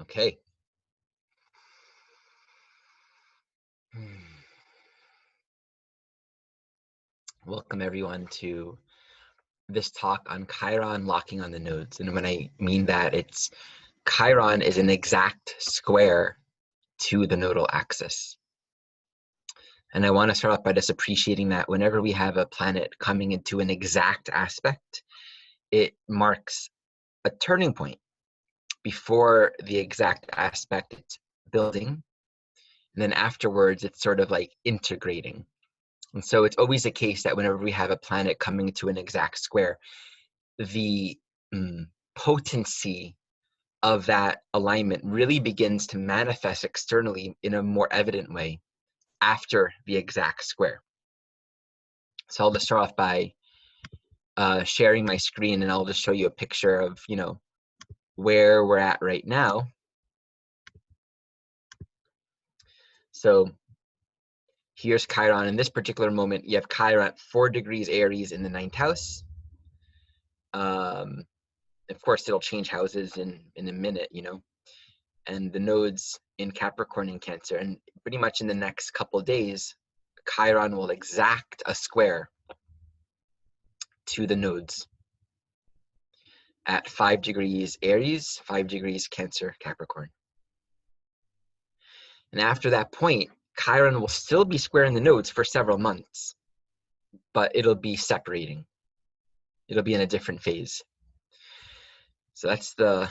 Okay. Welcome everyone to this talk on Chiron locking on the nodes. And when I mean that, it's Chiron is an exact square to the nodal axis. And I want to start off by just appreciating that whenever we have a planet coming into an exact aspect, it marks a turning point. Before the exact aspect, it's building. And then afterwards, it's sort of like integrating. And so it's always the case that whenever we have a planet coming to an exact square, the potency of that alignment really begins to manifest externally in a more evident way after the exact square. So I'll just start off by sharing my screen, and I'll just show you a picture of, where we're at right now. So here's Chiron. In this particular moment, you have Chiron at 4 degrees Aries in the 9th house. Of course, it'll change houses in a minute, and the nodes in Capricorn and Cancer. And pretty much in the next couple of days, Chiron will exact a square to the nodes at 5 degrees Aries, 5 degrees Cancer, Capricorn. And after that point, Chiron will still be squaring the nodes for several months, but it'll be separating. It'll be in a different phase. So that's the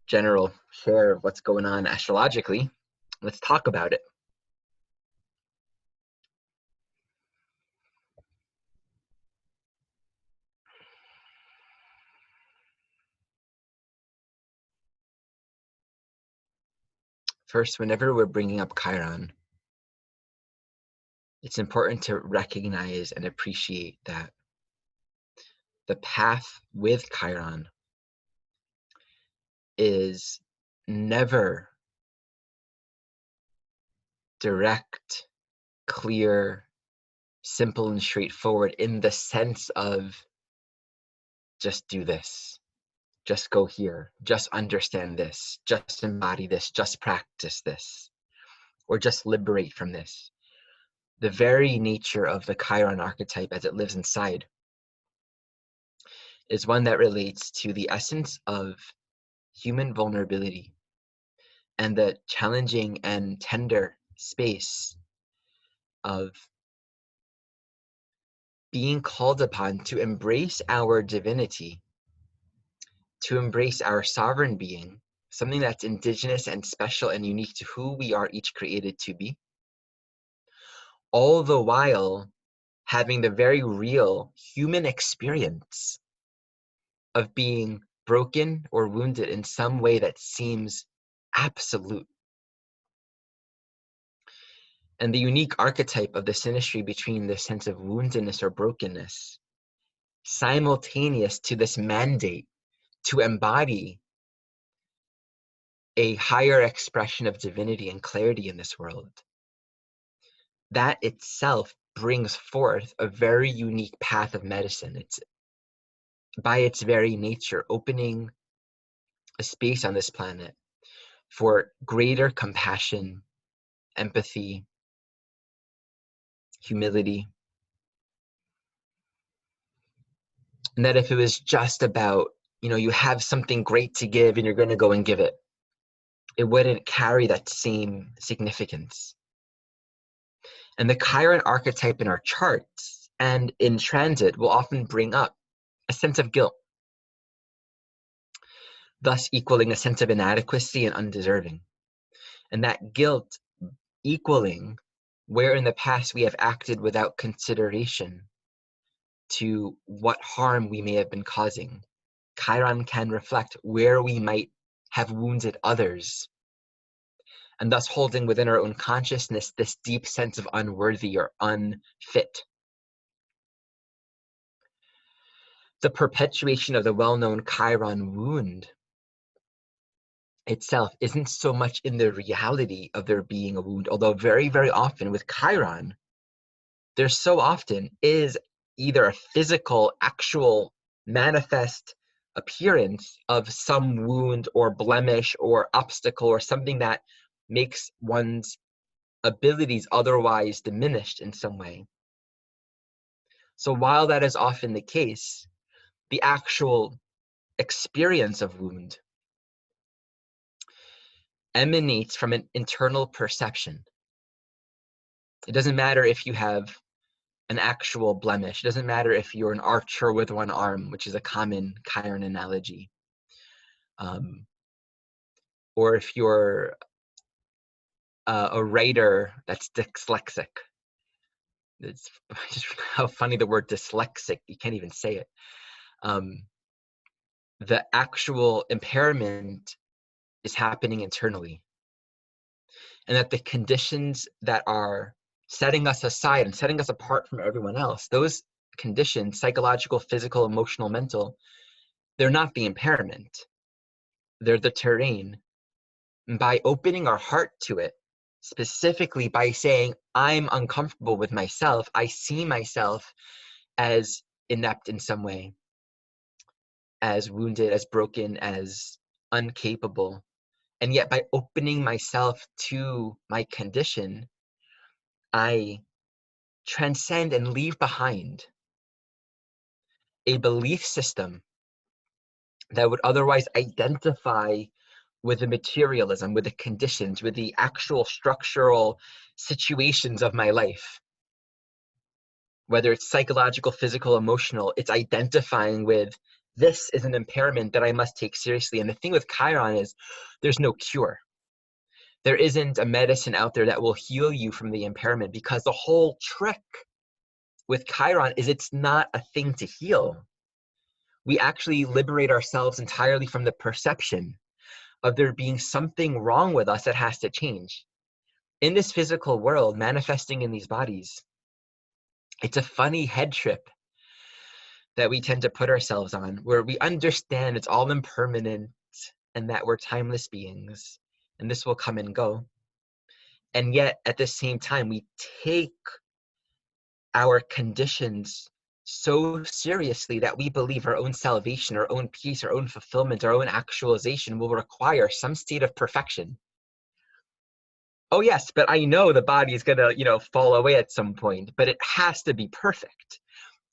general share of what's going on astrologically. Let's talk about it. First, whenever we're bringing up Chiron, it's important to recognize and appreciate that the path with Chiron is never direct, clear, simple, and straightforward in the sense of just do this, just go here, just understand this, just embody this, just practice this, or just liberate from this. The very nature of the Chiron archetype as it lives inside is one that relates to the essence of human vulnerability and the challenging and tender space of being called upon to embrace our divinity, to embrace our sovereign being, something that's indigenous and special and unique to who we are each created to be, all the while having the very real human experience of being broken or wounded in some way that seems absolute. And the unique archetype of the synastry between the sense of woundedness or brokenness, simultaneous to this mandate to embody a higher expression of divinity and clarity in this world, that itself brings forth a very unique path of medicine. It's by its very nature opening a space on this planet for greater compassion, empathy, humility. And that if it was just about, you have something great to give and you're going to go and give it, it wouldn't carry that same significance. And the Chiron archetype in our charts and in transit will often bring up a sense of guilt, thus equaling a sense of inadequacy and undeserving. And that guilt equaling where in the past we have acted without consideration to what harm we may have been causing. Chiron can reflect where we might have wounded others, and thus holding within our own consciousness this deep sense of unworthy or unfit. The perpetuation of the well-known Chiron wound itself isn't so much in the reality of there being a wound, although very, very often with Chiron, there so often is either a physical, actual, manifest appearance of some wound or blemish or obstacle or something that makes one's abilities otherwise diminished in some way. So while that is often the case, the actual experience of wound emanates from an internal perception. It doesn't matter if you have an actual blemish. It doesn't matter if you're an archer with one arm, which is a common Chiron analogy, or if you're a writer that's dyslexic. It's just how funny the word dyslexic, you can't even say it. The actual impairment is happening internally. And that the conditions that are setting us aside and setting us apart from everyone else, those conditions, psychological, physical, emotional, mental, they're not the impairment. They're the terrain. And by opening our heart to it, specifically by saying, I'm uncomfortable with myself, I see myself as inept in some way, as wounded, as broken, as incapable. And yet by opening myself to my condition, I transcend and leave behind a belief system that would otherwise identify with the materialism, with the conditions, with the actual structural situations of my life. Whether it's psychological, physical, emotional, it's identifying with this is an impairment that I must take seriously. And the thing with Chiron is there's no cure. There isn't a medicine out there that will heal you from the impairment, because the whole trick with Chiron is it's not a thing to heal. We actually liberate ourselves entirely from the perception of there being something wrong with us that has to change. In this physical world, manifesting in these bodies, it's a funny head trip that we tend to put ourselves on, where we understand it's all impermanent and that we're timeless beings and this will come and go. And yet, at the same time, we take our conditions so seriously that we believe our own salvation, our own peace, our own fulfillment, our own actualization will require some state of perfection. Oh yes, but I know the body is gonna, fall away at some point, but it has to be perfect.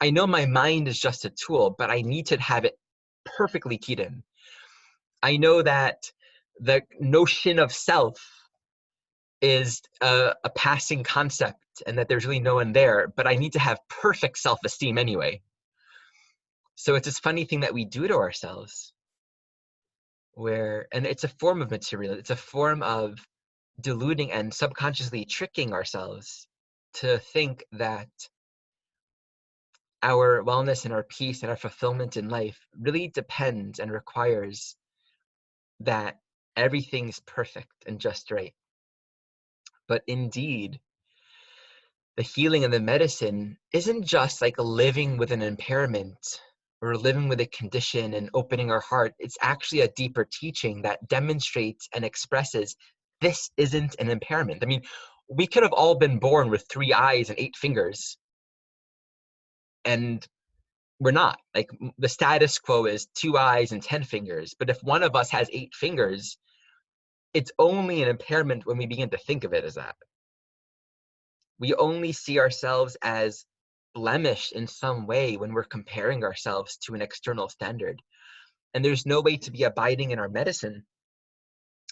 I know my mind is just a tool, but I need to have it perfectly keyed in. I know that the notion of self is a passing concept and that there's really no one there, but I need to have perfect self-esteem anyway. So it's this funny thing that we do to ourselves and it's a form of material, it's a form of deluding and subconsciously tricking ourselves to think that our wellness and our peace and our fulfillment in life really depends and requires that everything's perfect and just right. But indeed, the healing and the medicine isn't just like living with an impairment or living with a condition and opening our heart. It's actually a deeper teaching that demonstrates and expresses this isn't an impairment. I mean, we could have all been born with 3 eyes and 8 fingers, and we're not. Like, the status quo is 2 eyes and 10 fingers. But if one of us has 8 fingers, it's only an impairment when we begin to think of it as that. We only see ourselves as blemished in some way when we're comparing ourselves to an external standard. And there's no way to be abiding in our medicine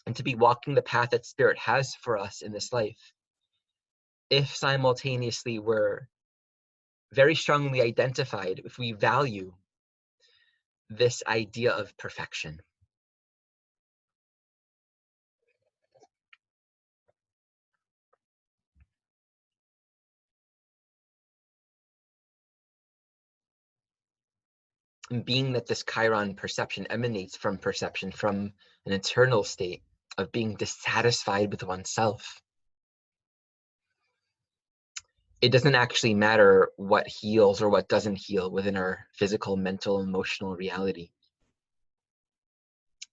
and to be walking the path that Spirit has for us in this life if simultaneously we're very strongly identified, if we value this idea of perfection. And being that this Chiron perception emanates from perception, from an internal state of being dissatisfied with oneself, it doesn't actually matter what heals or what doesn't heal within our physical, mental, emotional reality.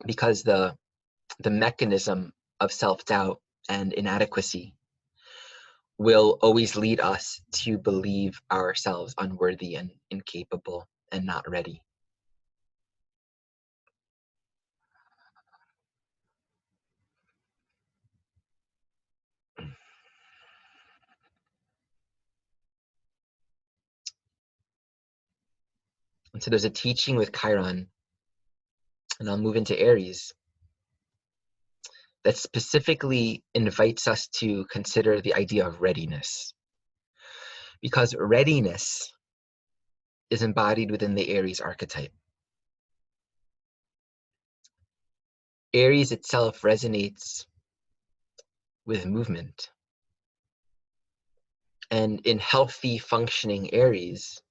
Because the mechanism of self-doubt and inadequacy will always lead us to believe ourselves unworthy and incapable and not ready. And so there's a teaching with Chiron, and I'll move into Aries, that specifically invites us to consider the idea of readiness. Because readiness is embodied within the Aries archetype. Aries itself resonates with movement. And in healthy, functioning Aries,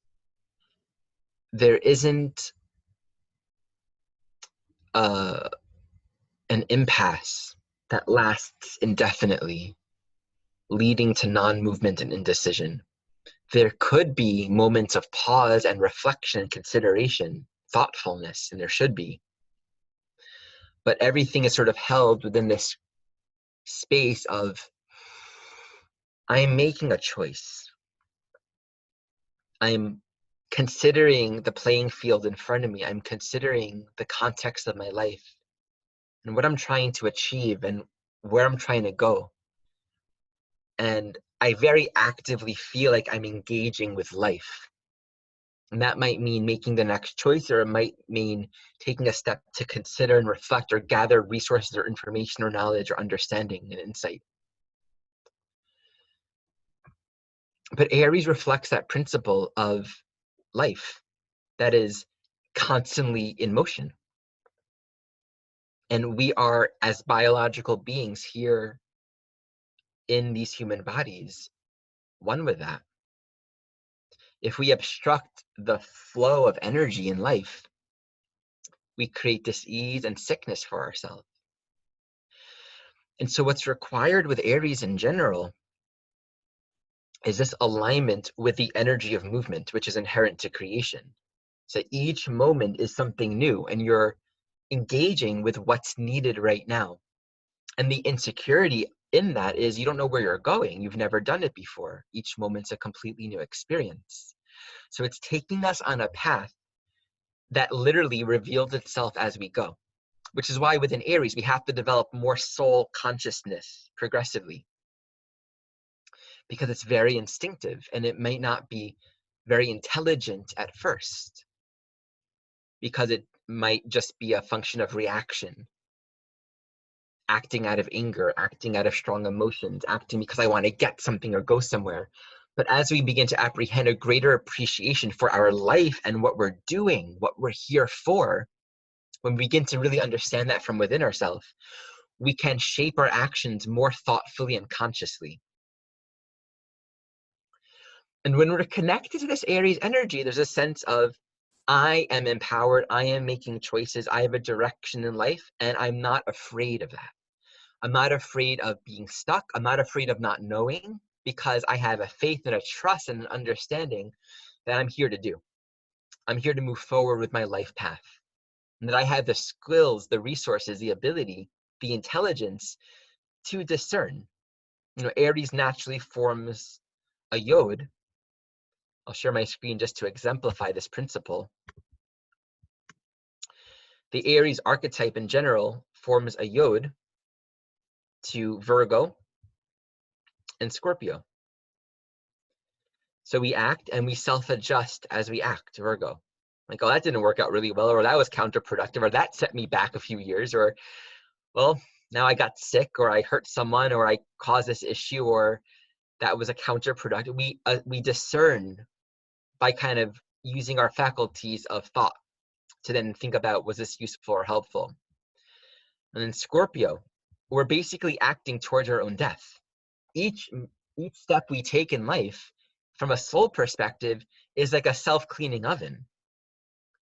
there isn't an impasse that lasts indefinitely, leading to non-movement and indecision. There could be moments of pause and reflection and consideration, thoughtfulness, and there should be. But everything is sort of held within this space of, I am making a choice. I'm considering the playing field in front of me. I'm considering the context of my life and what I'm trying to achieve and where I'm trying to go. And I very actively feel like I'm engaging with life. And that might mean making the next choice, or it might mean taking a step to consider and reflect or gather resources or information or knowledge or understanding and insight. But Aries reflects that principle of life that is constantly in motion. And we are, as biological beings here in these human bodies, one with that. If we obstruct the flow of energy in life, we create dis-ease and sickness for ourselves. And so what's required with Aries in general is this alignment with the energy of movement, which is inherent to creation. So each moment is something new, and you're engaging with what's needed right now. And the insecurity in that is you don't know where you're going. You've never done it before. Each moment's a completely new experience. So it's taking us on a path that literally reveals itself as we go, which is why within Aries, we have to develop more soul consciousness progressively, because it's very instinctive and it might not be very intelligent at first, because it might just be a function of reaction, acting out of anger, acting out of strong emotions, acting because I want to get something or go somewhere. But as we begin to apprehend a greater appreciation for our life and what we're doing, what we're here for, when we begin to really understand that from within ourselves, we can shape our actions more thoughtfully and consciously. And when we're connected to this Aries energy, there's a sense of, I am empowered, I am making choices, I have a direction in life, and I'm not afraid of that. I'm not afraid of being stuck. I'm not afraid of not knowing, because I have a faith and a trust and an understanding that I'm here to do. I'm here to move forward with my life path. And that I have the skills, the resources, the ability, the intelligence to discern. Aries naturally forms a yod. I'll share my screen just to exemplify this principle. The Aries archetype in general forms a yod to Virgo and Scorpio. So we act and we self-adjust as we act, Virgo. Like, oh, that didn't work out really well, or that was counterproductive, or that set me back a few years, or, well, now I got sick, or I hurt someone, or I caused this issue, or that was a counterproductive. We discern by kind of using our faculties of thought to then think about, was this useful or helpful? And then Scorpio, we're basically acting towards our own death. Each step we take in life, from a soul perspective, is like a self-cleaning oven.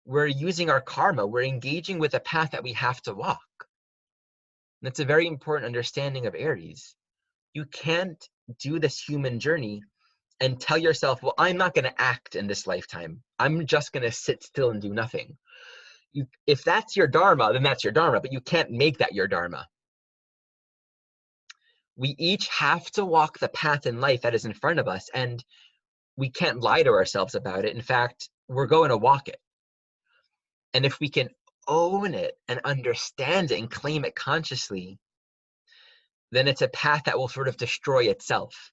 We're using our karma. We're engaging with a path that we have to walk. And that's a very important understanding of Aries. You can't do this human journey and tell yourself, well, I'm not going to act in this lifetime. I'm just going to sit still and do nothing. If that's your dharma, then that's your dharma, but you can't make that your dharma. We each have to walk the path in life that is in front of us, and we can't lie to ourselves about it. In fact, we're going to walk it. And if we can own it and understand it and claim it consciously, then it's a path that will sort of destroy itself.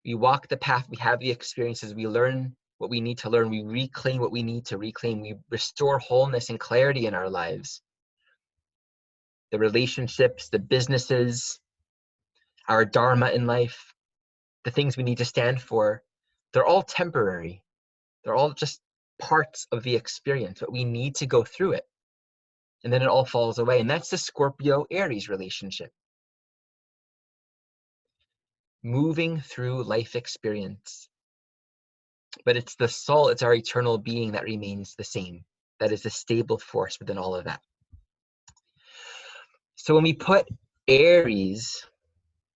We walk the path, we have the experiences, we learn what we need to learn. We reclaim what we need to reclaim. We restore wholeness and clarity in our lives. The relationships, the businesses, our dharma in life, the things we need to stand for, they're all temporary. They're all just parts of the experience, but we need to go through it. And then it all falls away. And that's the Scorpio-Aries relationship. Moving through life experience. But it's the soul, it's our eternal being that remains the same. That is the stable force within all of that. So when we put Aries,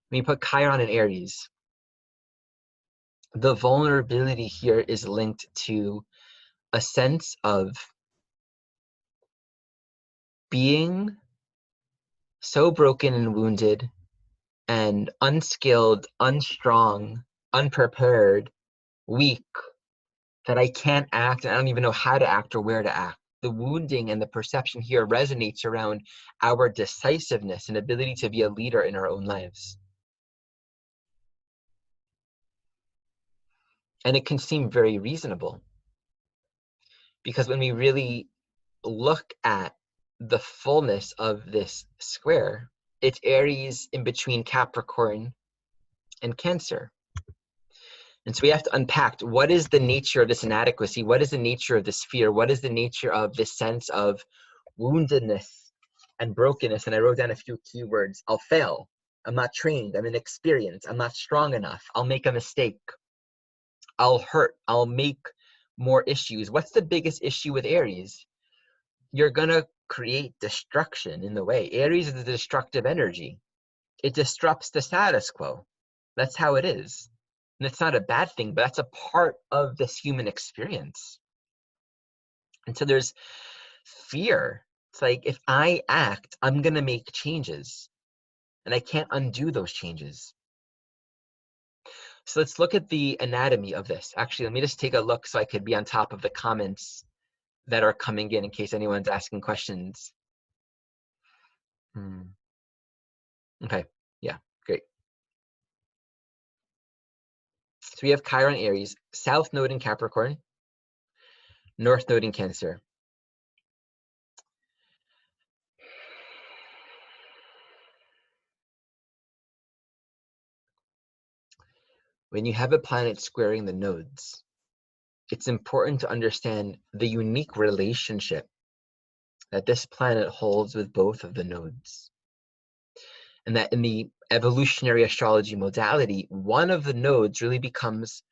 when we put Chiron in Aries, the vulnerability here is linked to a sense of being so broken and wounded and unskilled, unstrong, unprepared, weak, that I can't act and I don't even know how to act or where to act. The wounding and the perception here resonates around our decisiveness and ability to be a leader in our own lives. And it can seem very reasonable, because when we really look at the fullness of this square, it's Aries in between Capricorn and Cancer. And so we have to unpack, what is the nature of this inadequacy? What is the nature of this fear? What is the nature of this sense of woundedness and brokenness? And I wrote down a few keywords. I'll fail. I'm not trained. I'm inexperienced. I'm not strong enough. I'll make a mistake. I'll hurt. I'll make more issues. What's the biggest issue with Aries? You're going to create destruction in the way. Aries is a destructive energy. It disrupts the status quo. That's how it is. And it's not a bad thing, but that's a part of this human experience. And so there's fear. It's like, if I act, I'm going to make changes. And I can't undo those changes. So let's look at the anatomy of this. Actually, let me just take a look so I could be on top of the comments that are coming in case anyone's asking questions. Okay, yeah, great. So we have Chiron Aries, South Node in Capricorn, North Node in Cancer. When you have a planet squaring the nodes, it's important to understand the unique relationship that this planet holds with both of the nodes. And that in the evolutionary astrology modality, one of the nodes really becomes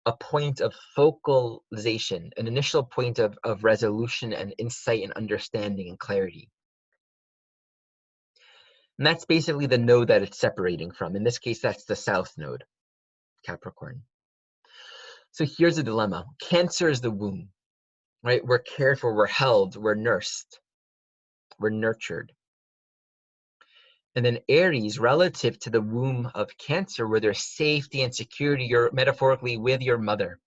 a point of focalization, an initial point of resolution and insight and understanding and clarity. And that's basically the node that it's separating from. In this case, that's the South Node, Capricorn. So here's a dilemma. Cancer is the womb, right? We're cared for, we're held, we're nursed, we're nurtured. And then Aries, relative to the womb of Cancer, where there's safety and security, you're metaphorically with your mother.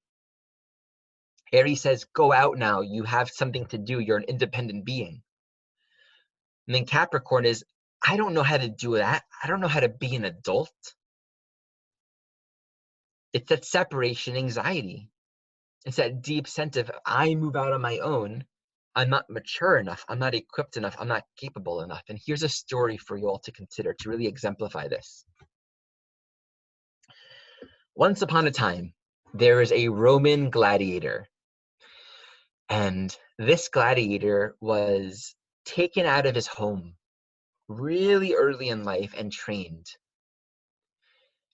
Aries says, go out now, you have something to do, you're an independent being. And then Capricorn is, I don't know how to do that. I don't know how to be an adult. It's that separation anxiety. It's that deep sense of, I move out on my own, I'm not mature enough, I'm not equipped enough, I'm not capable enough. And here's a story for you all to consider to really exemplify this. Once upon a time, there was a Roman gladiator. And this gladiator was taken out of his home really early in life and trained.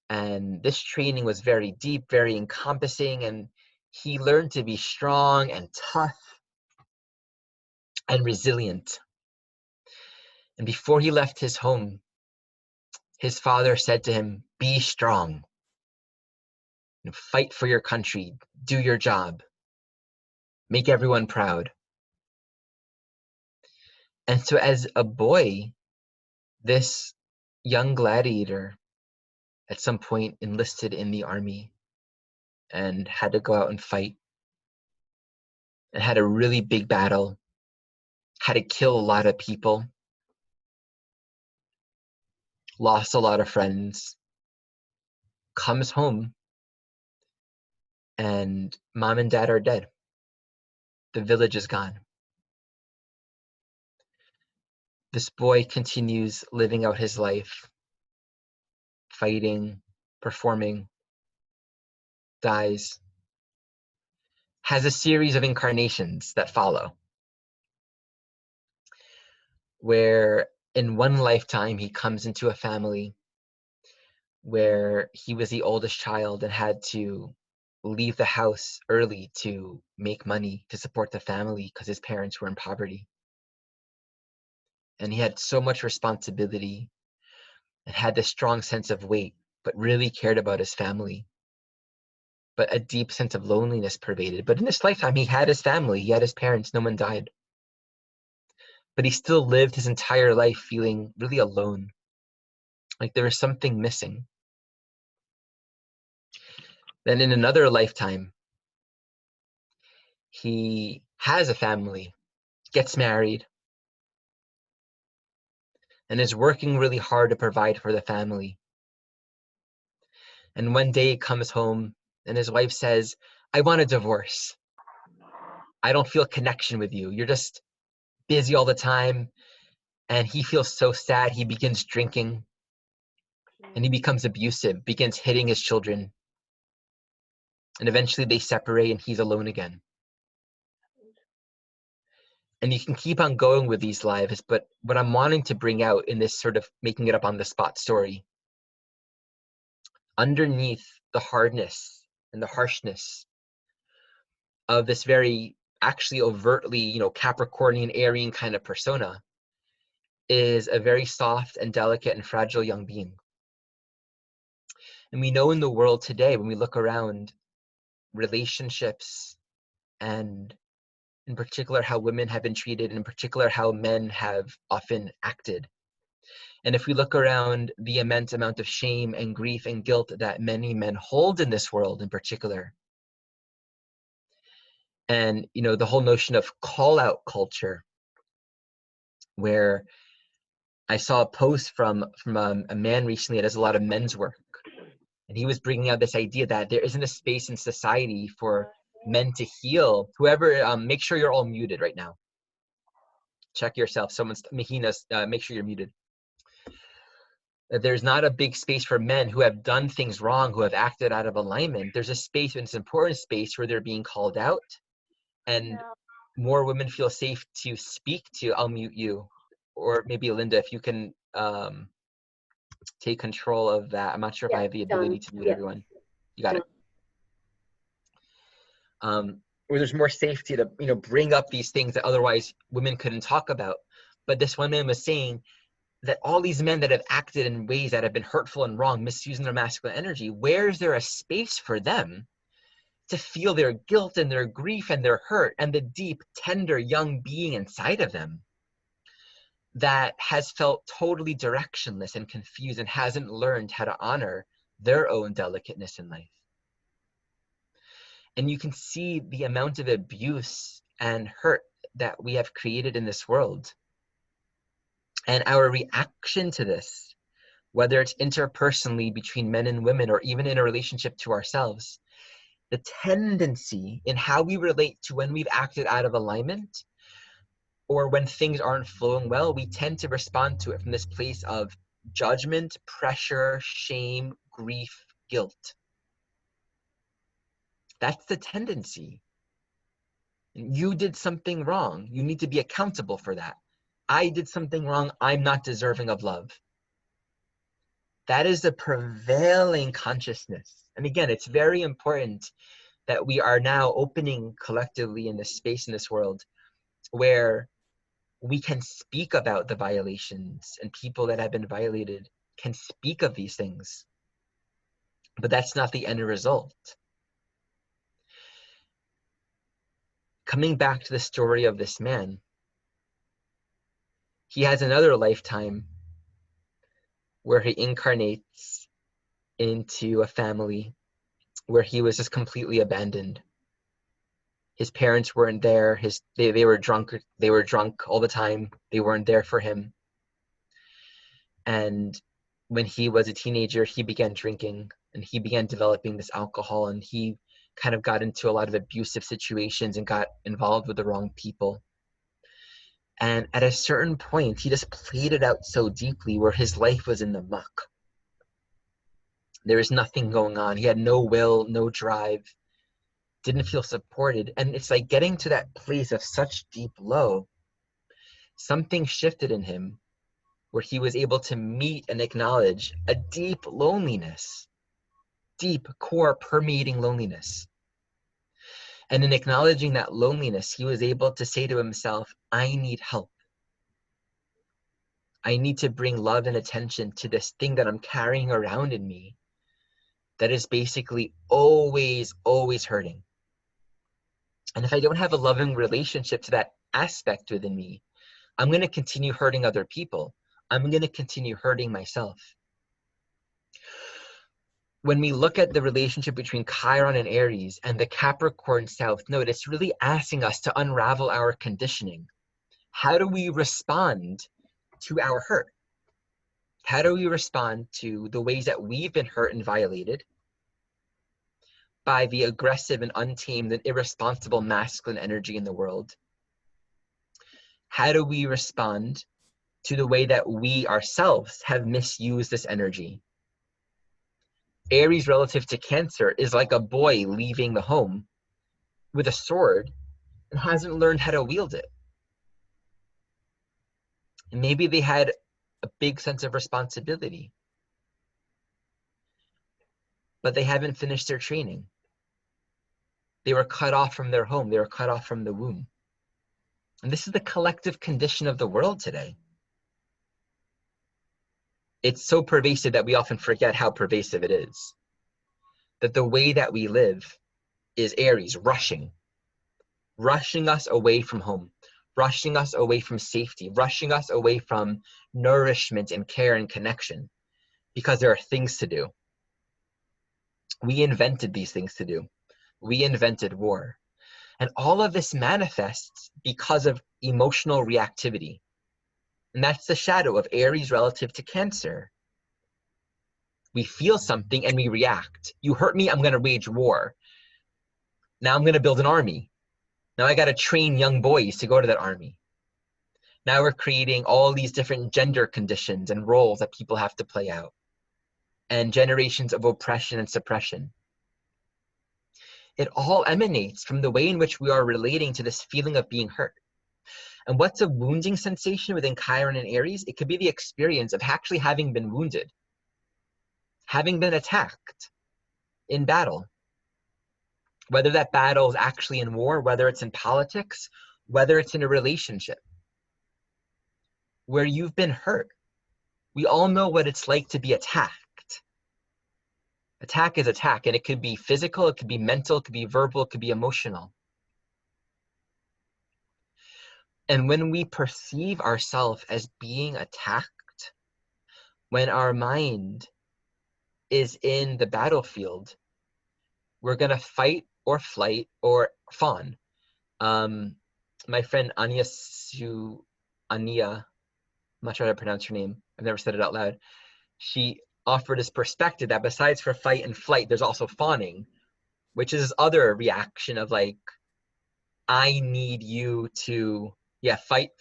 And this training was very deep, very encompassing, and he learned to be strong and tough and resilient. And before he left his home, his father said to him, be strong, fight for your country, do your job, make everyone proud. And so as a boy, this young gladiator at some point enlisted in the army and had to go out and fight and had a really big battle, had to kill a lot of people, lost a lot of friends, comes home and mom and dad are dead. The village is gone. This boy continues living out his life, fighting, performing, dies, has a series of incarnations that follow, where in one lifetime he comes into a family where he was the oldest child and had to leave the house early to make money to support the family because his parents were in poverty. And he had so much responsibility and had this strong sense of weight, but really cared about his family. But a deep sense of loneliness pervaded. But in this lifetime, he had his family, he had his parents, no one died. But he still lived his entire life feeling really alone, like there was something missing. Then in another lifetime, he has a family, gets married, and is working really hard to provide for the family. And one day he comes home and his wife says, I want a divorce. I don't feel connection with you. You're just busy all the time. And he feels so sad. He begins drinking and he becomes abusive, begins hitting his children. And eventually they separate and he's alone again. And you can keep on going with these lives, but what I'm wanting to bring out in this sort of making it up on the spot story, underneath the hardness and the harshness of this very actually overtly, Capricornian, Aryan kind of persona, is a very soft and delicate and fragile young being. And we know in the world today, when we look around, relationships and in particular how women have been treated, and in particular how men have often acted. And if we look around the immense amount of shame and grief and guilt that many men hold in this world in particular, and the whole notion of call out culture, where I saw a post from a man recently that does a lot of men's work, and he was bringing out this idea that there isn't a space in society for men to heal. Whoever, make sure you're all muted right now. Check yourself. Someone's Mahina's. Make sure you're muted. There's not a big space for men who have done things wrong, who have acted out of alignment. There's a space, and it's an important space, where they're being called out, and more women feel safe to speak to. I'll mute you, or maybe Linda, if you can take control of that. I'm not sure if I have the ability to mute everyone. You got it. Where there's more safety to bring up these things that otherwise women couldn't talk about. But this one man was saying that all these men that have acted in ways that have been hurtful and wrong, misusing their masculine energy, where is there a space for them to feel their guilt and their grief and their hurt and the deep, tender young being inside of them that has felt totally directionless and confused and hasn't learned how to honor their own delicateness in life? And you can see the amount of abuse and hurt that we have created in this world. And our reaction to this, whether it's interpersonally between men and women, or even in a relationship to ourselves, the tendency in how we relate to when we've acted out of alignment or when things aren't flowing well, we tend to respond to it from this place of judgment, pressure, shame, grief, guilt. That's the tendency. You did something wrong. You need to be accountable for that. I did something wrong. I'm not deserving of love. That is the prevailing consciousness. And again, it's very important that we are now opening collectively in this space, in this world, where we can speak about the violations, and people that have been violated can speak of these things. But that's not the end result. Coming back to the story of this man, he has another lifetime where he incarnates into a family where he was just completely abandoned. His parents weren't there. They were drunk. They were drunk all the time. They weren't there for him. And when he was a teenager, he began drinking and he began developing this alcohol, and he kind of got into a lot of abusive situations and got involved with the wrong people. And at a certain point, he just played it out so deeply where his life was in the muck. There was nothing going on. He had no will, no drive, didn't feel supported. And it's like getting to that place of such deep low, something shifted in him where he was able to meet and acknowledge a deep loneliness, deep core permeating loneliness. And in acknowledging that loneliness, he was able to say to himself, I need help. I need to bring love and attention to this thing that I'm carrying around in me that is basically always, always hurting. And if I don't have a loving relationship to that aspect within me, I'm going to continue hurting other people. I'm going to continue hurting myself. When we look at the relationship between Chiron and Aries and the Capricorn South Node, it's really asking us to unravel our conditioning. How do we respond to our hurt? How do we respond to the ways that we've been hurt and violated by the aggressive and untamed and irresponsible masculine energy in the world? How do we respond to the way that we ourselves have misused this energy? Aries relative to Cancer is like a boy leaving the home with a sword and hasn't learned how to wield it. And maybe they had a big sense of responsibility, but they haven't finished their training. They were cut off from their home. They were cut off from the womb. And this is the collective condition of the world today. It's so pervasive that we often forget how pervasive it is. That the way that we live is Aries rushing us away from home, rushing us away from safety, rushing us away from nourishment and care and connection, because there are things to do. We invented these things to do. We invented war. And all of this manifests because of emotional reactivity. And that's the shadow of Aries relative to Cancer. We feel something and we react. You hurt me, I'm going to wage war. Now I'm going to build an army. Now I got to train young boys to go to that army. Now we're creating all these different gender conditions and roles that people have to play out. And generations of oppression and suppression. It all emanates from the way in which we are relating to this feeling of being hurt. And what's a wounding sensation within Chiron and Aries? It could be the experience of actually having been wounded, having been attacked in battle. Whether that battle is actually in war, whether it's in politics, whether it's in a relationship, where you've been hurt. We all know what it's like to be attacked. Attack is attack, and it could be physical, it could be mental, it could be verbal, it could be emotional. And when we perceive ourselves as being attacked, when our mind is in the battlefield, we're going to fight or flight or fawn. My friend Anya, I'm not sure how to pronounce her name. I've never said it out loud. She offered this perspective that besides for fight and flight, there's also fawning, which is this other reaction of like, I need you to, fight,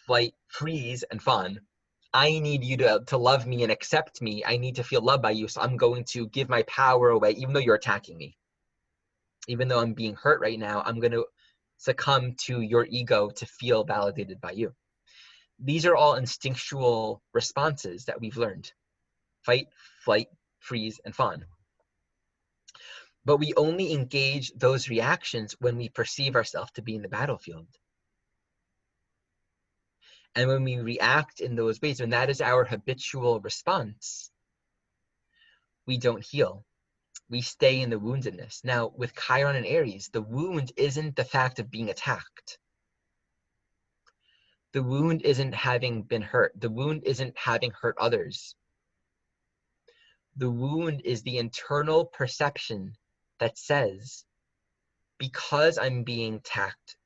flight, freeze, and fawn. I need you to love me and accept me. I need to feel loved by you. So I'm going to give my power away, even though you're attacking me. Even though I'm being hurt right now, I'm going to succumb to your ego to feel validated by you. These are all instinctual responses that we've learned. Fight, flight, freeze, and fawn. But we only engage those reactions when we perceive ourselves to be in the battlefield. And when we react in those ways, when that is our habitual response, we don't heal. We stay in the woundedness. Now, with Chiron and Aries, the wound isn't the fact of being attacked. The wound isn't having been hurt. The wound isn't having hurt others. The wound is the internal perception that says, because I'm being attacked,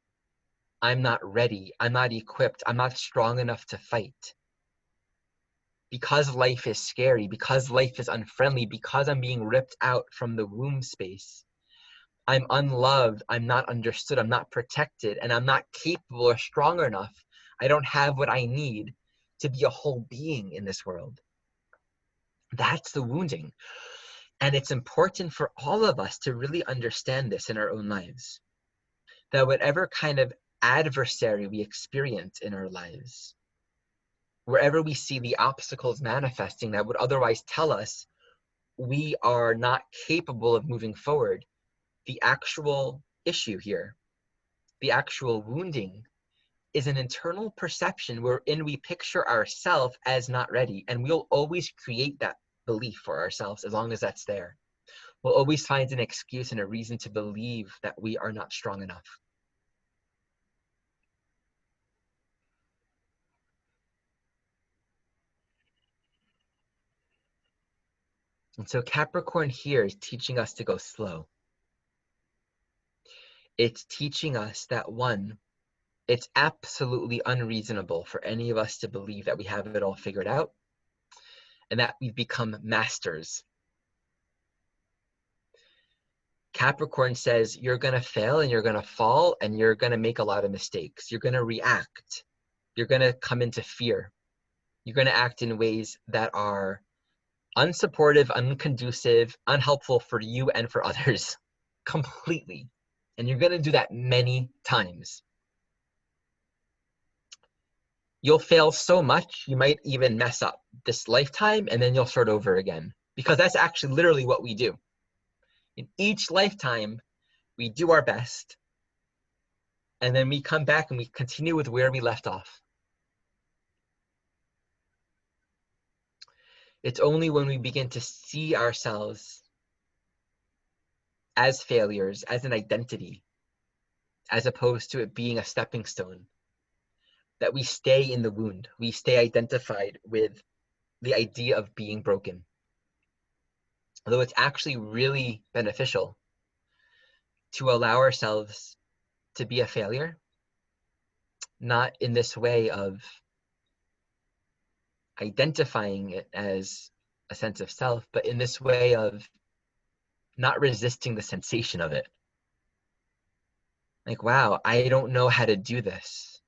I'm not ready, I'm not equipped, I'm not strong enough to fight. Because life is scary, because life is unfriendly, because I'm being ripped out from the womb space, I'm unloved, I'm not understood, I'm not protected, and I'm not capable or strong enough. I don't have what I need to be a whole being in this world. That's the wounding. And it's important for all of us to really understand this in our own lives. That whatever kind of adversary we experience in our lives, wherever we see the obstacles manifesting that would otherwise tell us we are not capable of moving forward, the actual issue here, the actual wounding, is an internal perception wherein we picture ourselves as not ready. And we'll always create that belief for ourselves as long as that's there. We'll always find an excuse and a reason to believe that we are not strong enough. And so Capricorn here is teaching us to go slow. It's teaching us that, one, it's absolutely unreasonable for any of us to believe that we have it all figured out and that we've become masters. Capricorn says you're going to fail and you're going to fall and you're going to make a lot of mistakes. You're going to react. You're going to come into fear. You're going to act in ways that are unsupportive, unconducive, unhelpful for you and for others completely. And you're going to do that many times. You'll fail so much, you might even mess up this lifetime and then you'll start over again. Because that's actually literally what we do. In each lifetime, we do our best and then we come back and we continue with where we left off. It's only when we begin to see ourselves as failures, as an identity, as opposed to it being a stepping stone, that we stay in the wound. We stay identified with the idea of being broken. Although it's actually really beneficial to allow ourselves to be a failure, not in this way of identifying it as a sense of self, but in this way of not resisting the sensation of it. Like, wow, I don't know how to do this.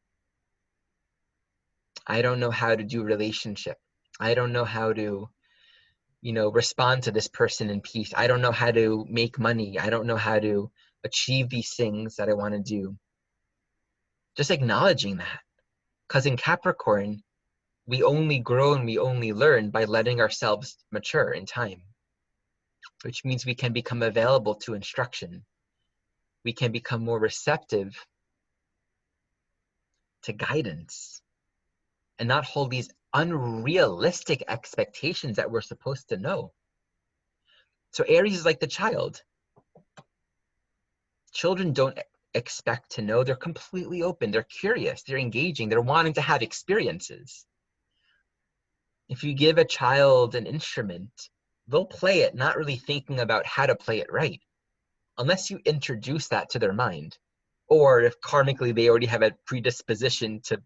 I don't know how to do relationship. I don't know how to, respond to this person in peace. I don't know how to make money. I don't know how to achieve these things that I want to do. Just acknowledging that. Because in Capricorn, we only grow and we only learn by letting ourselves mature in time, which means we can become available to instruction. We can become more receptive to guidance and not hold these unrealistic expectations that we're supposed to know. So Aries is like the child. Children don't expect to know. They're completely open. They're curious. They're engaging. They're wanting to have experiences. If you give a child an instrument, they'll play it not really thinking about how to play it right, unless you introduce that to their mind. Or if karmically they already have a predisposition to,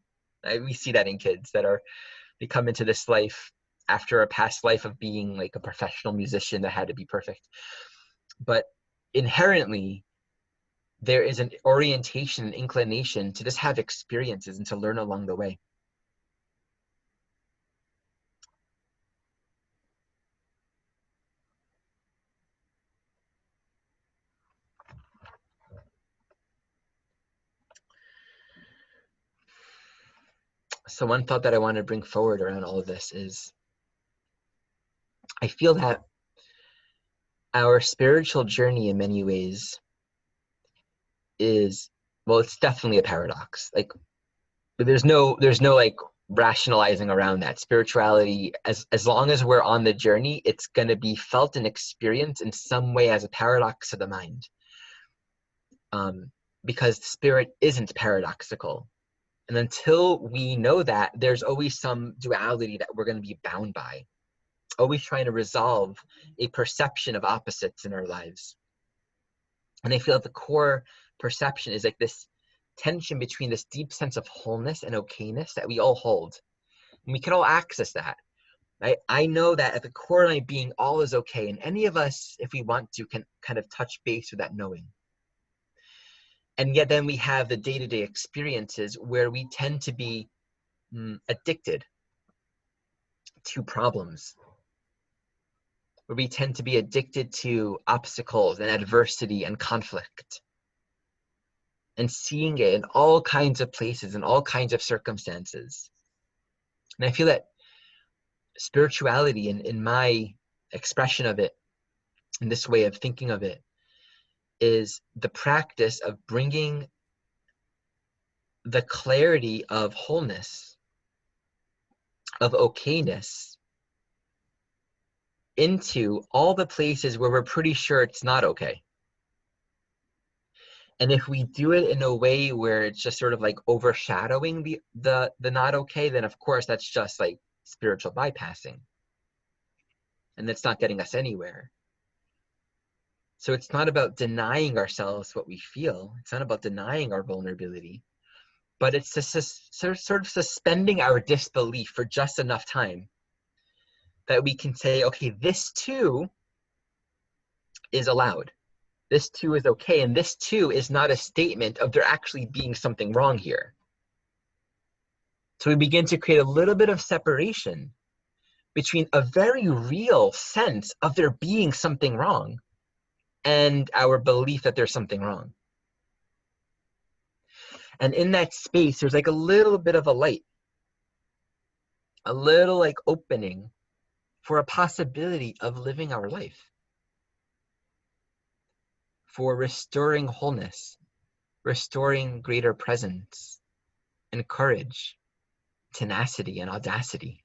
we see that in kids they come into this life after a past life of being like a professional musician that had to be perfect. But inherently, there is an orientation and inclination to just have experiences and to learn along the way. So one thought that I want to bring forward around all of this is I feel that our spiritual journey in many ways is, well, it's definitely a paradox. Like there's no like rationalizing around that. Spirituality, as long as we're on the journey, it's going to be felt and experienced in some way as a paradox of the mind. Because spirit isn't paradoxical. And until we know that, there's always some duality that we're going to be bound by, always trying to resolve a perception of opposites in our lives. And I feel that the core perception is like this tension between this deep sense of wholeness and okayness that we all hold. And we can all access that. Right? I know that at the core of my being, all is okay. And any of us, if we want to, can kind of touch base with that knowing. And yet then we have the day-to-day experiences where we tend to be addicted to problems, where we tend to be addicted to obstacles and adversity and conflict, and seeing it in all kinds of places and all kinds of circumstances. And I feel that spirituality, in my expression of it, in this way of thinking of it, is the practice of bringing the clarity of wholeness, of okayness, into all the places where we're pretty sure it's not okay. And if we do it in a way where it's just sort of like overshadowing the not okay, then of course that's just like spiritual bypassing. And that's not getting us anywhere. So it's not about denying ourselves what we feel. It's not about denying our vulnerability, but it's just sort of suspending our disbelief for just enough time that we can say, okay, this too is allowed. This too is okay. And this too is not a statement of there actually being something wrong here. So we begin to create a little bit of separation between a very real sense of there being something wrong and our belief that there's something wrong. And in that space, there's like a little bit of a light, a little like opening for a possibility of living our life, for restoring wholeness, restoring greater presence and courage, tenacity and audacity,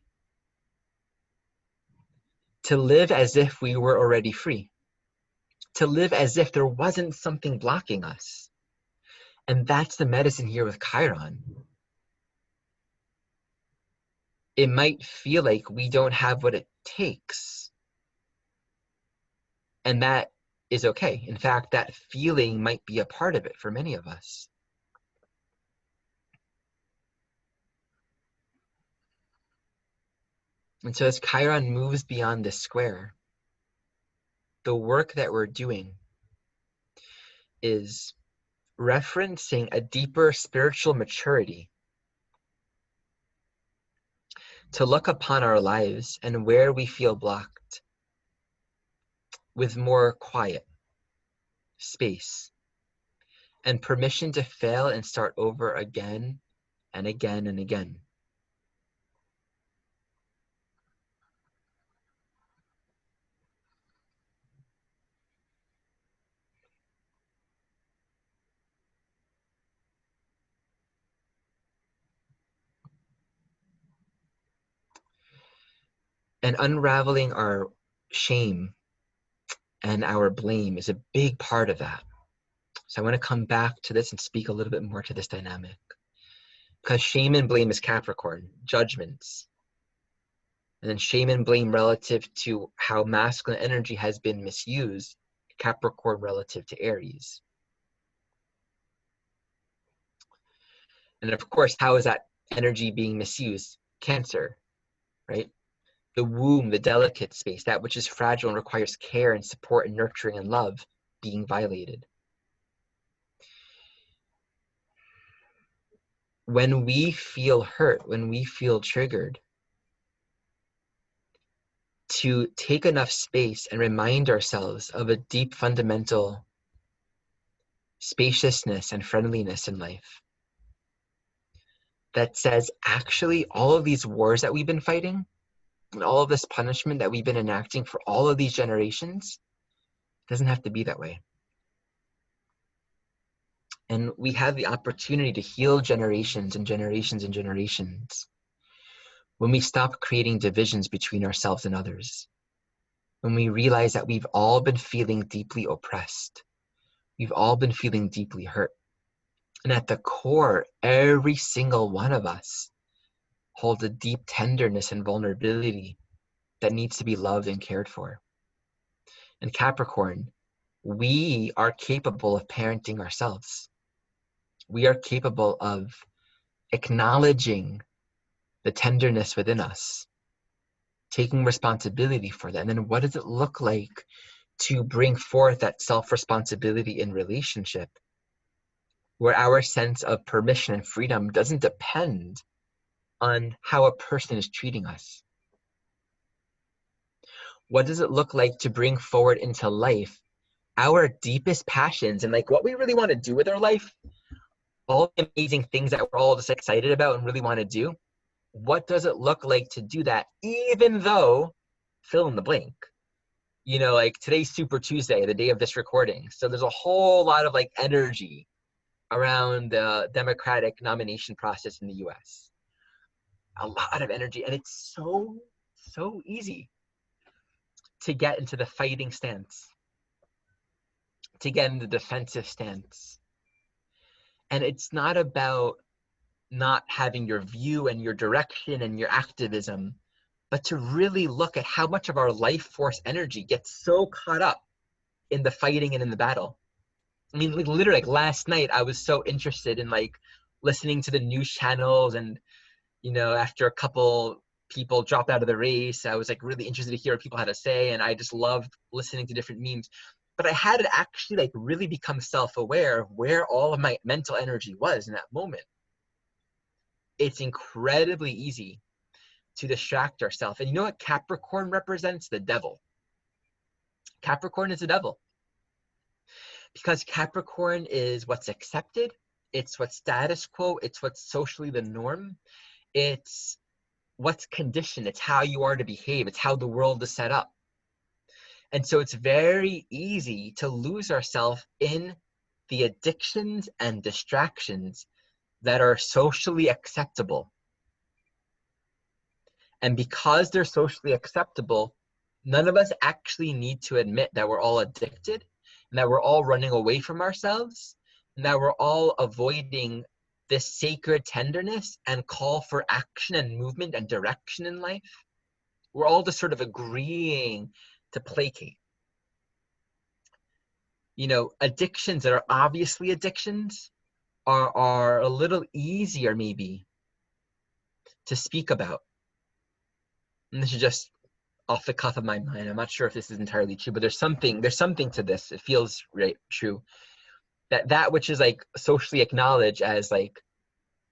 to live as if we were already free, to live as if there wasn't something blocking us. And that's the medicine here with Chiron. It might feel like we don't have what it takes, and that is okay. In fact, that feeling might be a part of it for many of us. And so as Chiron moves beyond this square, the work that we're doing is referencing a deeper spiritual maturity to look upon our lives and where we feel blocked with more quiet, space, and permission to fail and start over again and again and again. And unraveling our shame and our blame is a big part of that. So I want to come back to this and speak a little bit more to this dynamic. Because shame and blame is Capricorn, judgments. And then shame and blame relative to how masculine energy has been misused, Capricorn relative to Aries. And of course, how is that energy being misused? Cancer, right? The womb, the delicate space, that which is fragile and requires care and support and nurturing and love, being violated. When we feel hurt, when we feel triggered, to take enough space and remind ourselves of a deep fundamental spaciousness and friendliness in life that says, actually, all of these wars that we've been fighting and all of this punishment that we've been enacting for all of these generations doesn't have to be that way. And we have the opportunity to heal generations and generations and generations when we stop creating divisions between ourselves and others. When we realize that we've all been feeling deeply oppressed. We've all been feeling deeply hurt. And at the core, every single one of us holds a deep tenderness and vulnerability that needs to be loved and cared for. And Capricorn, we are capable of parenting ourselves. We are capable of acknowledging the tenderness within us, taking responsibility for that. And then what does it look like to bring forth that self-responsibility in relationship? where our sense of permission and freedom doesn't depend on how a person is treating us. What does it look like to bring forward into life our deepest passions and like what we really want to do with our life, all the amazing things that we're all just excited about and really want to do? What does it look like to do that, even though, fill in the blank? You know, like today's Super Tuesday, the day of this recording. So there's a whole lot of like energy around the Democratic nomination process in the US. A lot of energy. And it's so easy to get into the fighting stance, to get in the defensive stance. And it's not about not having your view and your direction and your activism, but to really look at how much of our life force energy gets so caught up in the fighting and in the battle. I mean, like literally, like last night, I was so interested in like listening to the news channels, and you know, after a couple people dropped out of the race, I was like really interested to hear what people had to say, and I just loved listening to different memes. But I had to actually like really become self-aware of where all of my mental energy was in that moment. It's incredibly easy to distract ourselves. And you know what Capricorn represents? The devil. Capricorn is the devil. Because Capricorn is what's accepted, it's what's status quo, it's what's socially the norm, it's what's conditioned, it's how you are to behave, it's how the world is set up. And so it's very easy to lose ourselves in the addictions and distractions that are socially acceptable. And because they're socially acceptable, none of us actually need to admit that we're all addicted and that we're all running away from ourselves and that we're all avoiding this sacred tenderness and call for action and movement and direction in life. We're all just sort of agreeing to placate. You know, addictions that are obviously addictions are a little easier maybe to speak about. And this is just off the cuff of my mind. I'm not sure if this is entirely true, but there's something to this. It feels right true. That which is like socially acknowledged as like,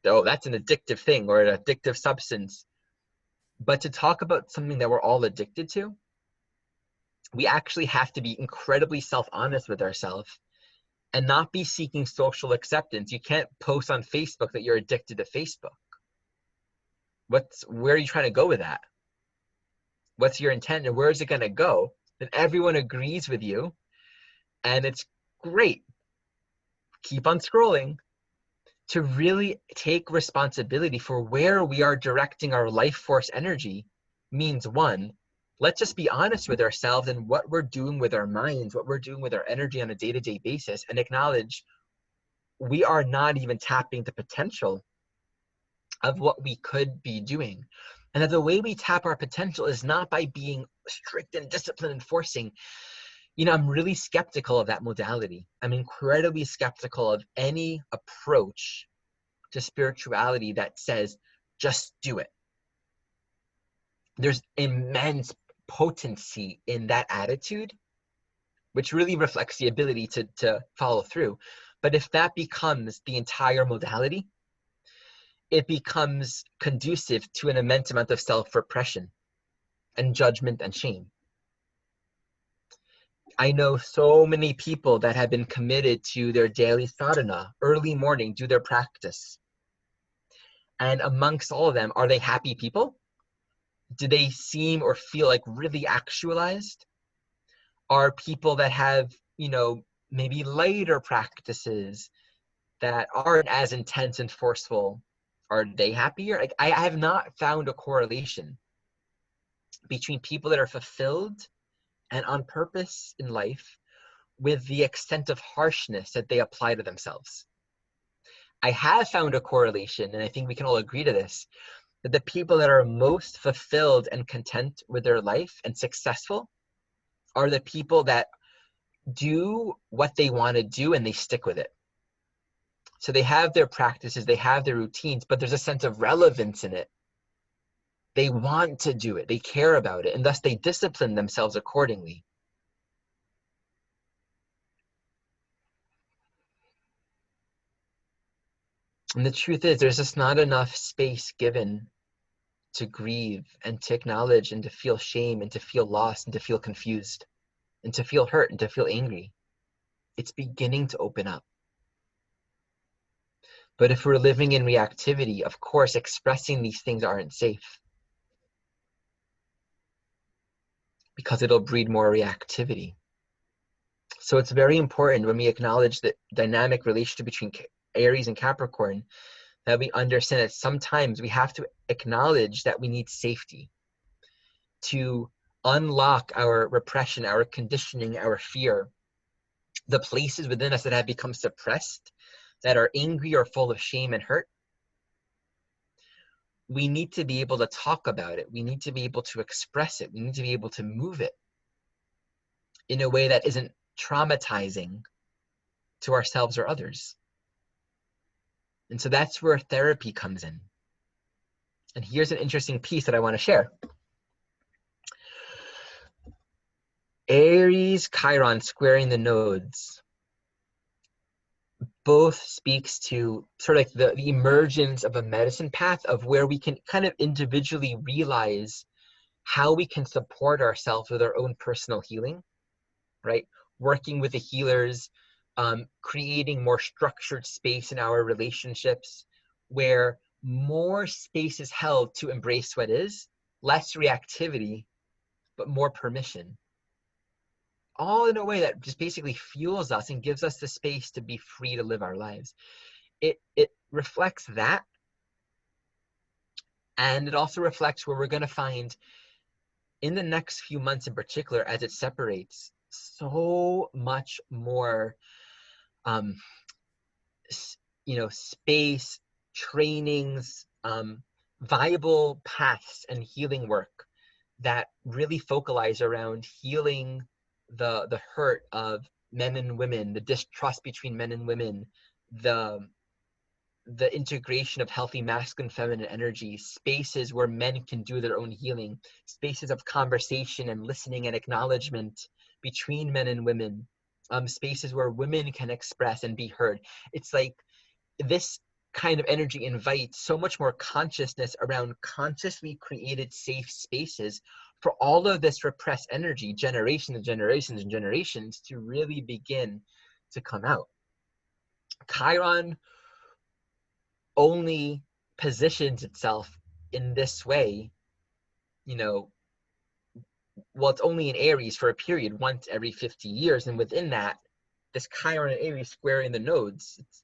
oh, that's an addictive thing or an addictive substance. But to talk about something that we're all addicted to, we actually have to be incredibly self-honest with ourselves and not be seeking social acceptance. You can't post on Facebook that you're addicted to Facebook. Where are you trying to go with that? What's your intent and where is it going to go? Then everyone agrees with you and it's great. Keep on scrolling. To really take responsibility for where we are directing our life force energy means, one, let's just be honest with ourselves and what we're doing with our minds, what we're doing with our energy on a day-to-day basis, and acknowledge we are not even tapping the potential of what we could be doing. And that the way we tap our potential is not by being strict and disciplined and forcing. You know, I'm really skeptical of that modality. I'm incredibly skeptical of any approach to spirituality that says, just do it. There's immense potency in that attitude, which really reflects the ability to follow through. But if that becomes the entire modality, it becomes conducive to an immense amount of self-repression and judgment and shame. I know so many people that have been committed to their daily sadhana, early morning, do their practice. And amongst all of them, are they happy people? Do they seem or feel like really actualized? Are people that have, you know, maybe lighter practices that aren't as intense and forceful, are they happier? Like, I have not found a correlation between people that are fulfilled and on purpose in life with the extent of harshness that they apply to themselves. I have found a correlation, and I think we can all agree to this, that the people that are most fulfilled and content with their life and successful are the people that do what they want to do and they stick with it. So they have their practices, they have their routines, but there's a sense of relevance in it. They want to do it, they care about it, and thus they discipline themselves accordingly. And the truth is, there's just not enough space given to grieve and to acknowledge and to feel shame and to feel lost and to feel confused and to feel hurt and to feel angry. It's beginning to open up. But if we're living in reactivity, of course, expressing these things aren't safe because it'll breed more reactivity. So it's very important when we acknowledge the dynamic relationship between Aries and Capricorn that we understand that sometimes we have to acknowledge that we need safety to unlock our repression, our conditioning, our fear, the places within us that have become suppressed, that are angry or full of shame and hurt. We need to be able to talk about it. We need to be able to express it. We need to be able to move it in a way that isn't traumatizing to ourselves or others. And so that's where therapy comes in. And here's an interesting piece that I want to share. Aries, Chiron squaring the nodes both speaks to sort of like the emergence of a medicine path of where we can kind of individually realize how we can support ourselves with our own personal healing, right? Working with the healers, creating more structured space in our relationships where more space is held to embrace what is, less reactivity, but more permission. All in a way that just basically fuels us and gives us the space to be free to live our lives. It reflects that. And it also reflects where we're going to find in the next few months in particular, as it separates, so much more space, trainings, viable paths and healing work that really focalize around healing the hurt of men and women, the distrust between men and women, the integration of healthy masculine feminine energy, spaces where men can do their own healing, spaces of conversation and listening and acknowledgement between men and women, spaces where women can express and be heard. It's like this kind of energy invites so much more consciousness around consciously created safe spaces for all of this repressed energy, generations and generations and generations, to really begin to come out. Chiron only positions itself in this way, well, it's only in Aries for a period once every 50 years. And within that, this Chiron and Aries squaring the nodes, it's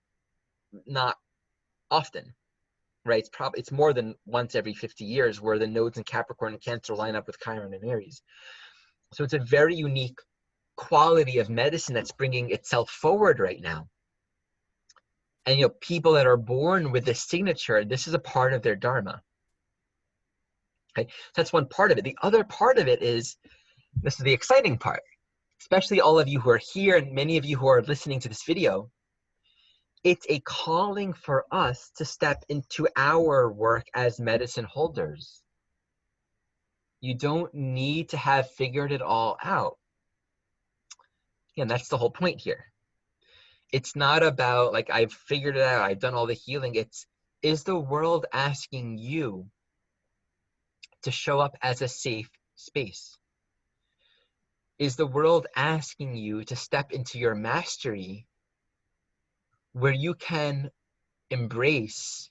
not often, right? It's more than once every 50 years where the nodes in Capricorn and Cancer line up with Chiron and Aries. So it's a very unique quality of medicine that's bringing itself forward right now. And, people that are born with this signature, this is a part of their dharma. Okay, so that's one part of it. The other part of it is, this is the exciting part, especially all of you who are here and many of you who are listening to this video, it's a calling for us to step into our work as medicine holders. You don't need to have figured it all out. And that's the whole point here. It's not about like, I've figured it out, I've done all the healing. Is the world asking you to show up as a safe space? Is the world asking you to step into your mastery where you can embrace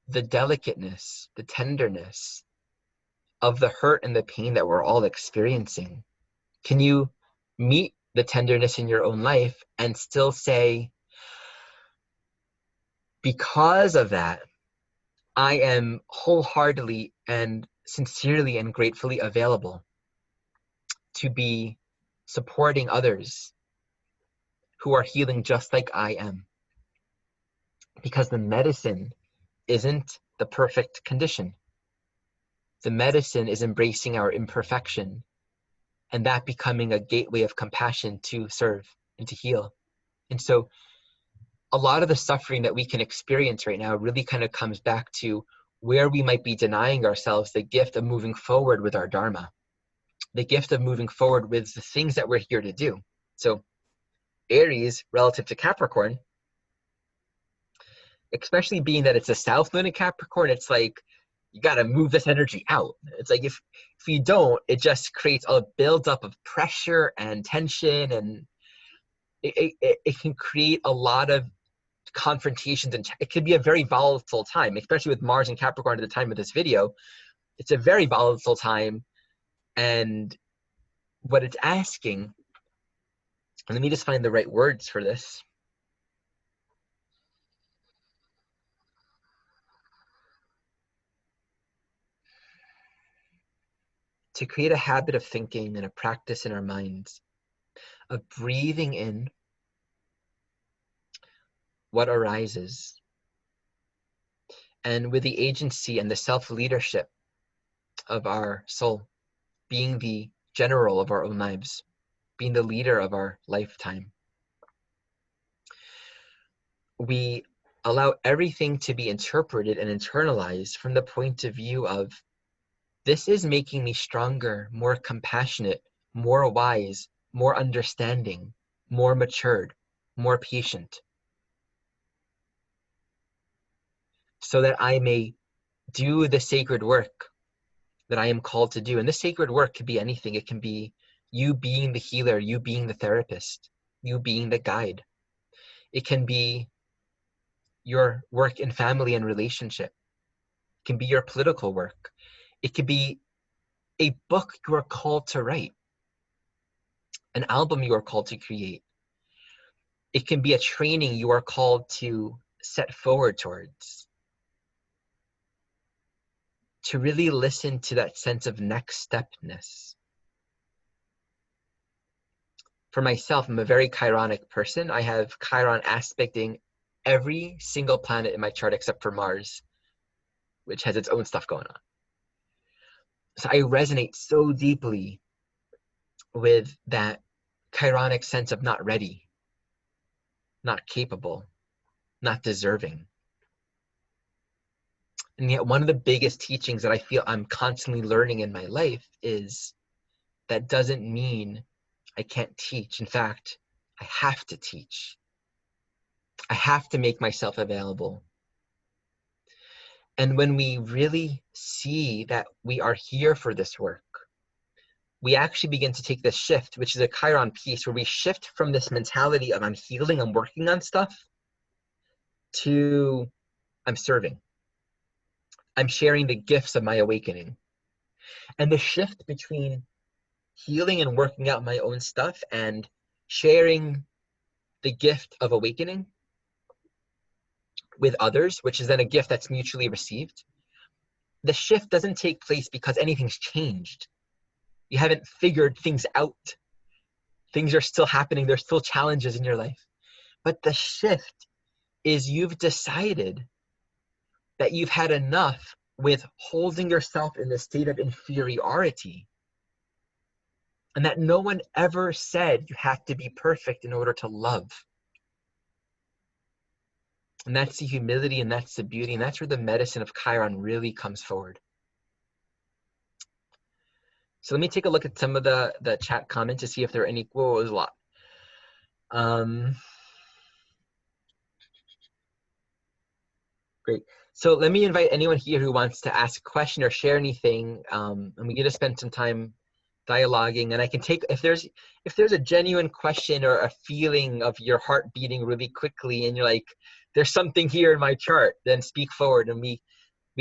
the delicateness, the tenderness of the hurt and the pain that we're all experiencing? Can you meet the tenderness in your own life and still say, because of that, I am wholeheartedly and sincerely and gratefully available to be supporting others who are healing just like I am? Because the medicine isn't the perfect condition. The medicine is embracing our imperfection and that becoming a gateway of compassion to serve and to heal. And so a lot of the suffering that we can experience right now really kind of comes back to where we might be denying ourselves the gift of moving forward with our dharma, the gift of moving forward with the things that we're here to do. So Aries relative to Capricorn, especially being that it's a south node in Capricorn. It's like, you got to move this energy out. It's like, if you don't, it just creates a buildup of pressure and tension, and it can create a lot of confrontations, and it could be a very volatile time, especially with Mars and Capricorn at the time of this video. It's a very volatile time, and what it's asking, and let me just find the right words for this. To create a habit of thinking and a practice in our minds of breathing in what arises, and with the agency and the self-leadership of our soul, being the general of our own lives, being the leader of our lifetime, we allow everything to be interpreted and internalized from the point of view of, this is making me stronger, more compassionate, more wise, more understanding, more matured, more patient, so that I may do the sacred work that I am called to do. And this sacred work could be anything. It can be you being the healer, you being the therapist, you being the guide. It can be your work in family and relationship. It can be your political work. It could be a book you are called to write, an album you are called to create. It can be a training you are called to set forward towards. To really listen to that sense of next stepness. For myself, I'm a very Chironic person. I have Chiron aspecting every single planet in my chart except for Mars, which has its own stuff going on. So I resonate so deeply with that Chironic sense of not ready, not capable, not deserving. And yet one of the biggest teachings that I feel I'm constantly learning in my life is that doesn't mean I can't teach. In fact, I have to teach. I have to make myself available. And when we really see that we are here for this work, we actually begin to take this shift, which is a Chiron piece, where we shift from this mentality of I'm healing, I'm working on stuff, to I'm serving. I'm sharing the gifts of my awakening. And the shift between healing and working out my own stuff and sharing the gift of awakening with others, which is then a gift that's mutually received. The shift doesn't take place because anything's changed. You haven't figured things out. Things are still happening. There's still challenges in your life. But the shift is you've decided that you've had enough with holding yourself in the state of inferiority, and that no one ever said you have to be perfect in order to love. And that's the humility, and that's the beauty, and that's where the medicine of Chiron really comes forward. So let me take a look at some of the chat comments to see if there are any. Whoa, there's a lot. Great. So let me invite anyone here who wants to ask a question or share anything, and we get to spend some time dialoguing. And I can take, if there's a genuine question or a feeling of your heart beating really quickly, and you're like, there's something here in my chart, then speak forward, and we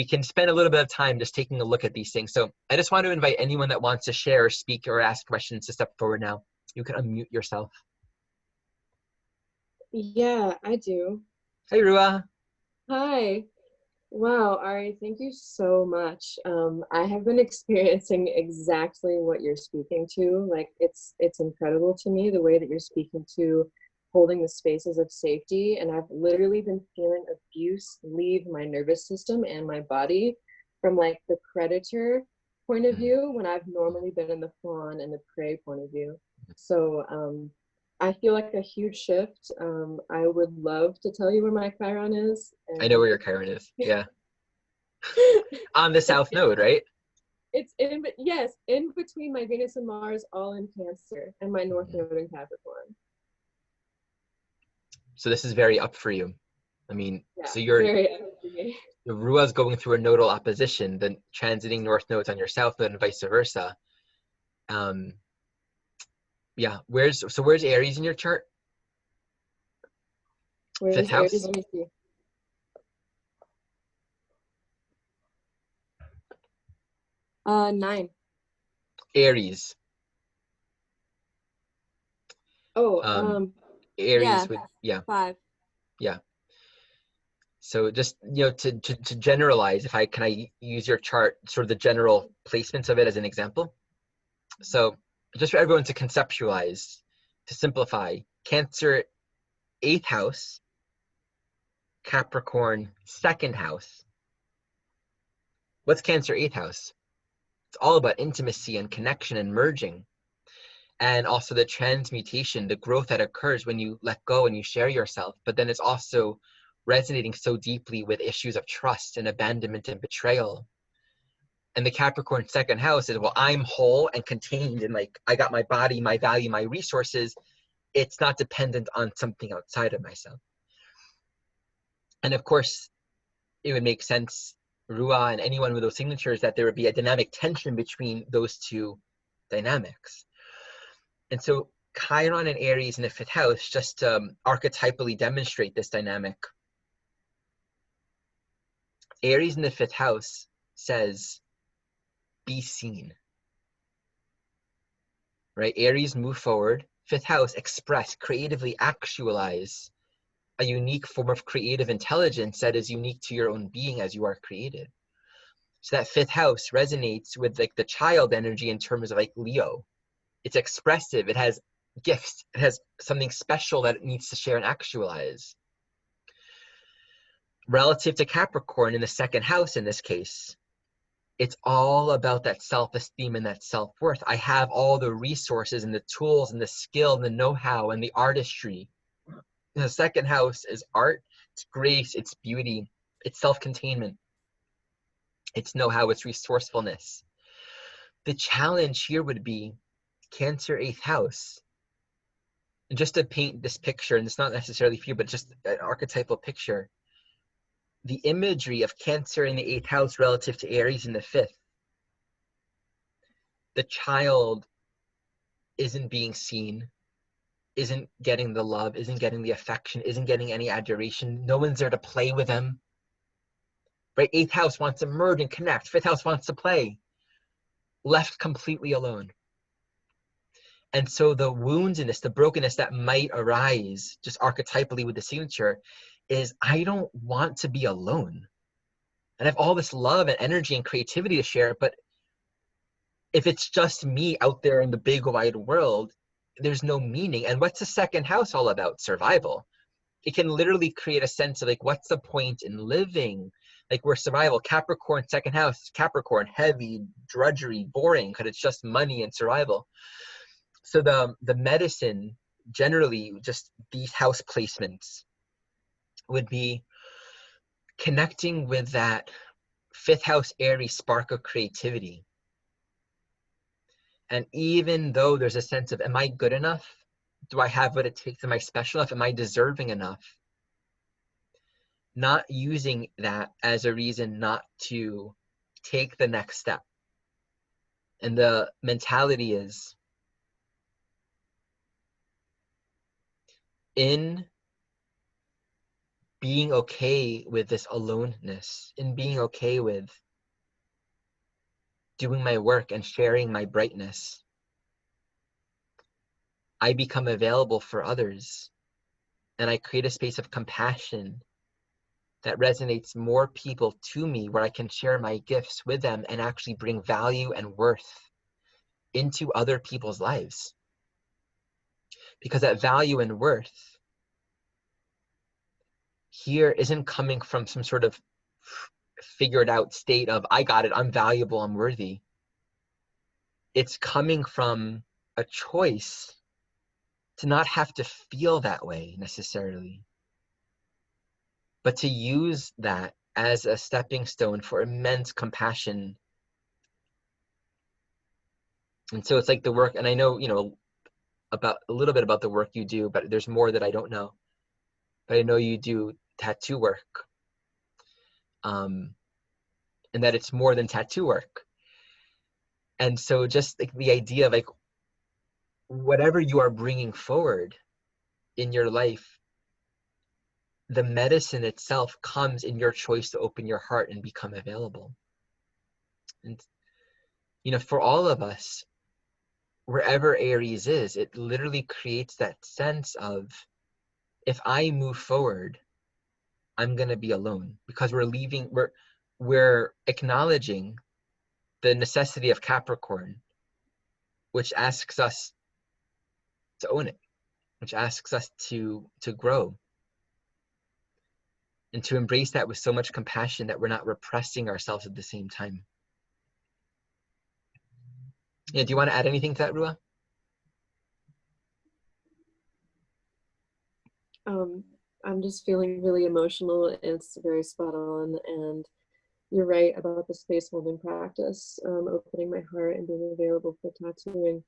can spend a little bit of time just taking a look at these things. So I just want to invite anyone that wants to share or speak or ask questions to step forward now. You can unmute yourself. Yeah, I do. Hi, Rua. Hi. Wow, Ari, thank you so much. I have been experiencing exactly what you're speaking to. Like, it's incredible to me the way that you're speaking to holding the spaces of safety. And I've literally been feeling abuse leave my nervous system and my body from like the predator point of view when I've normally been in the fawn and the prey point of view. So I feel like a huge shift. I would love to tell you where my Chiron is. I know where your Chiron is. Yeah. On the South Node, right? It's in between my Venus and Mars, all in Cancer, and my North Node in Capricorn. So this is very up for you. I mean, Yeah, so you're very energy. the Rua's going through a nodal opposition, then transiting north nodes on your south node and vice versa. Um, yeah, where's Aries in your chart? Fifth Where's Aries? house? Let me see. 9. Aries. Oh, Aries yeah, would, yeah, 5. yeah. So just, to generalize, if can I use your chart, sort of the general placements of it as an example? So just for everyone to conceptualize, to simplify, Cancer 8th house, Capricorn 2nd house. What's Cancer 8th house? It's all about intimacy and connection and merging, and also the transmutation, the growth that occurs when you let go and you share yourself. But then it's also resonating so deeply with issues of trust and abandonment and betrayal. And the Capricorn 2nd house is, well, I'm whole and contained, and like I got my body, my value, my resources. It's not dependent on something outside of myself. And of course, it would make sense, Rua and anyone with those signatures, that there would be a dynamic tension between those two dynamics. And so Chiron and Aries in the 5th house just archetypally demonstrate this dynamic. Aries in the 5th house says, be seen. Right? Aries, move forward. 5th house, express, creatively actualize a unique form of creative intelligence that is unique to your own being as you are created. So that 5th house resonates with like the child energy in terms of like Leo. It's expressive, it has gifts, it has something special that it needs to share and actualize. Relative to Capricorn in the 2nd house in this case, it's all about that self-esteem and that self-worth. I have all the resources and the tools and the skill and the know-how and the artistry. The 2nd house is art, it's grace, it's beauty, it's self-containment, it's know-how, it's resourcefulness. The challenge here would be Cancer 8th house. And just to paint this picture, and it's not necessarily for you, but just an archetypal picture, the imagery of Cancer in the 8th house relative to Aries in the 5th. The child isn't being seen, isn't getting the love, isn't getting the affection, isn't getting any adoration. No one's there to play with them. Right? 8th house wants to merge and connect. 5th house wants to play. Left completely alone. And so the woundedness, the brokenness that might arise just archetypally with the signature is, I don't want to be alone. And I have all this love and energy and creativity to share, but if it's just me out there in the big wide world, there's no meaning. And what's the 2nd house all about? Survival. It can literally create a sense of like, what's the point in living? Like, we're survival. Capricorn, 2nd house, Capricorn, heavy, drudgery, boring, because it's just money and survival. So the medicine, generally, just these house placements would be connecting with that 5th house Aries spark of creativity. And even though there's a sense of, am I good enough? Do I have what it takes? Am I special enough? Am I deserving enough? Not using that as a reason not to take the next step. And the mentality is, in being okay with this aloneness, in being okay with doing my work and sharing my brightness, I become available for others, and I create a space of compassion that resonates more people to me, where I can share my gifts with them and actually bring value and worth into other people's lives. Because that value and worth here isn't coming from some sort of figured out state of, I got it, I'm valuable, I'm worthy. It's coming from a choice to not have to feel that way necessarily, but to use that as a stepping stone for immense compassion. And so it's like the work, and I know, about a little bit about the work you do, but there's more that I don't know. But I know you do tattoo work, and that it's more than tattoo work. And so just like the idea of like whatever you are bringing forward in your life, the medicine itself comes in your choice to open your heart and become available. And for all of us, wherever Aries is, it literally creates that sense of, if I move forward, I'm going to be alone, because we're acknowledging the necessity of Capricorn, which asks us to own it, which asks us to grow and to embrace that with so much compassion that we're not repressing ourselves at the same time. Yeah, do you want to add anything to that, Rua? I'm just feeling really emotional. It's very spot on, and you're right about the space holding practice, opening my heart and being available for tattooing,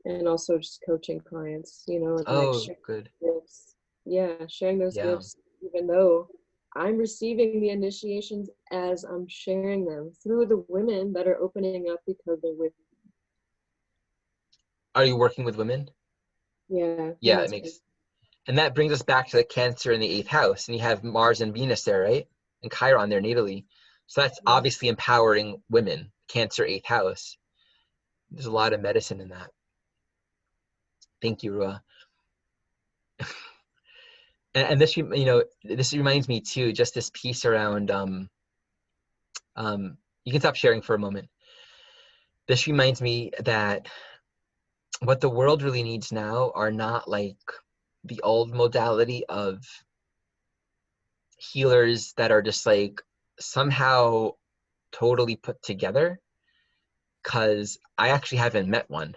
and also just coaching clients, and like Oh, sharing good. gifts. Yeah, sharing those Yeah. gifts, even though I'm receiving the initiations as I'm sharing them through the women that are opening up because they're with me. Are you working with women? Yeah, Yeah, it women's. makes, and that brings us back to the Cancer in the 8th house, and you have Mars and Venus there, right? And Chiron there natally. So that's obviously empowering women, Cancer 8th house. There's a lot of medicine in that. Thank you, Rua. And this, this reminds me too, just this piece around, you can stop sharing for a moment. This reminds me that what the world really needs now are not like the old modality of healers that are just like somehow totally put together, because I actually haven't met one,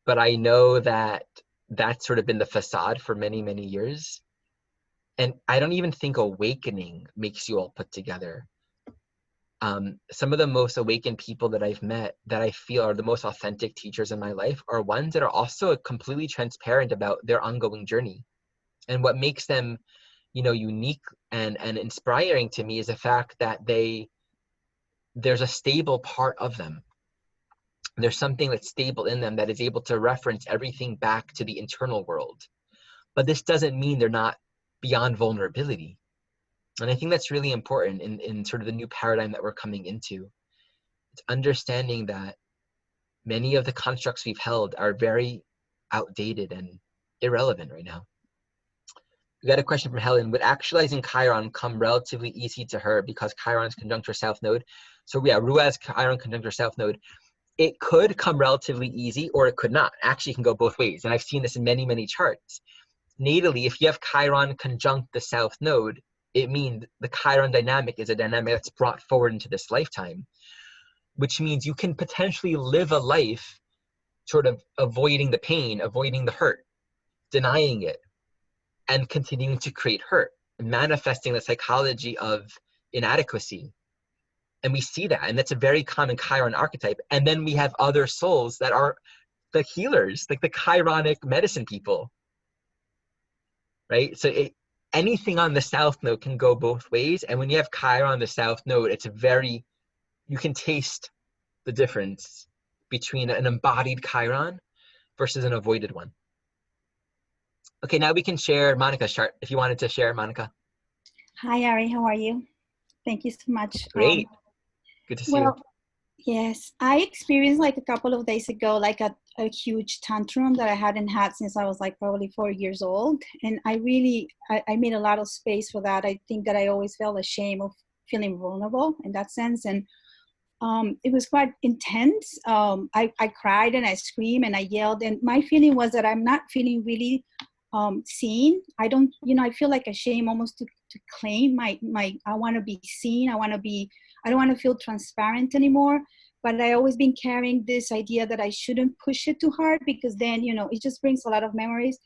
but I know that that's sort of been the facade for many, many years. And I don't even think awakening makes you all put together. Some of the most awakened people that I've met that I feel are the most authentic teachers in my life are ones that are also completely transparent about their ongoing journey. And what makes them, unique and inspiring to me is the fact that there's a stable part of them. There's something that's stable in them that is able to reference everything back to the internal world. But this doesn't mean they're not beyond vulnerability. And I think that's really important in sort of the new paradigm that we're coming into. It's understanding that many of the constructs we've held are very outdated and irrelevant right now. We got a question from Helen. Would actualizing Chiron come relatively easy to her because Chiron's conjunct her south node? So yeah, Rua's Chiron conjunct her south node. It could come relatively easy, or it could not. Actually, it can go both ways. And I've seen this in many, many charts. Natally, if you have Chiron conjunct the south node, it means the Chiron dynamic is a dynamic that's brought forward into this lifetime, which means you can potentially live a life sort of avoiding the pain, avoiding the hurt, denying it, and continuing to create hurt, manifesting the psychology of inadequacy. And we see that, and that's a very common Chiron archetype. And then we have other souls that are the healers, like the Chironic medicine people, right? So anything on the south node can go both ways. And when you have Chiron on the south node, you can taste the difference between an embodied Chiron versus an avoided one. Okay, now we can share Monica's chart if you wanted to share, Monica. Hi, Ari, how are you? Thank you so much. Great. Good to see you. Yes, I experienced like a couple of days ago, like a huge tantrum that I hadn't had since I was like probably 4 years old. And I made a lot of space for that. I think that I always felt ashamed of feeling vulnerable in that sense. And it was quite intense. I cried and I screamed and I yelled. And my feeling was that I'm not feeling really seen. I don't, I feel like ashamed almost to claim my, I want to be seen. I don't want to feel transparent anymore. But I always been carrying this idea that I shouldn't push it too hard, because then, it just brings a lot of memories.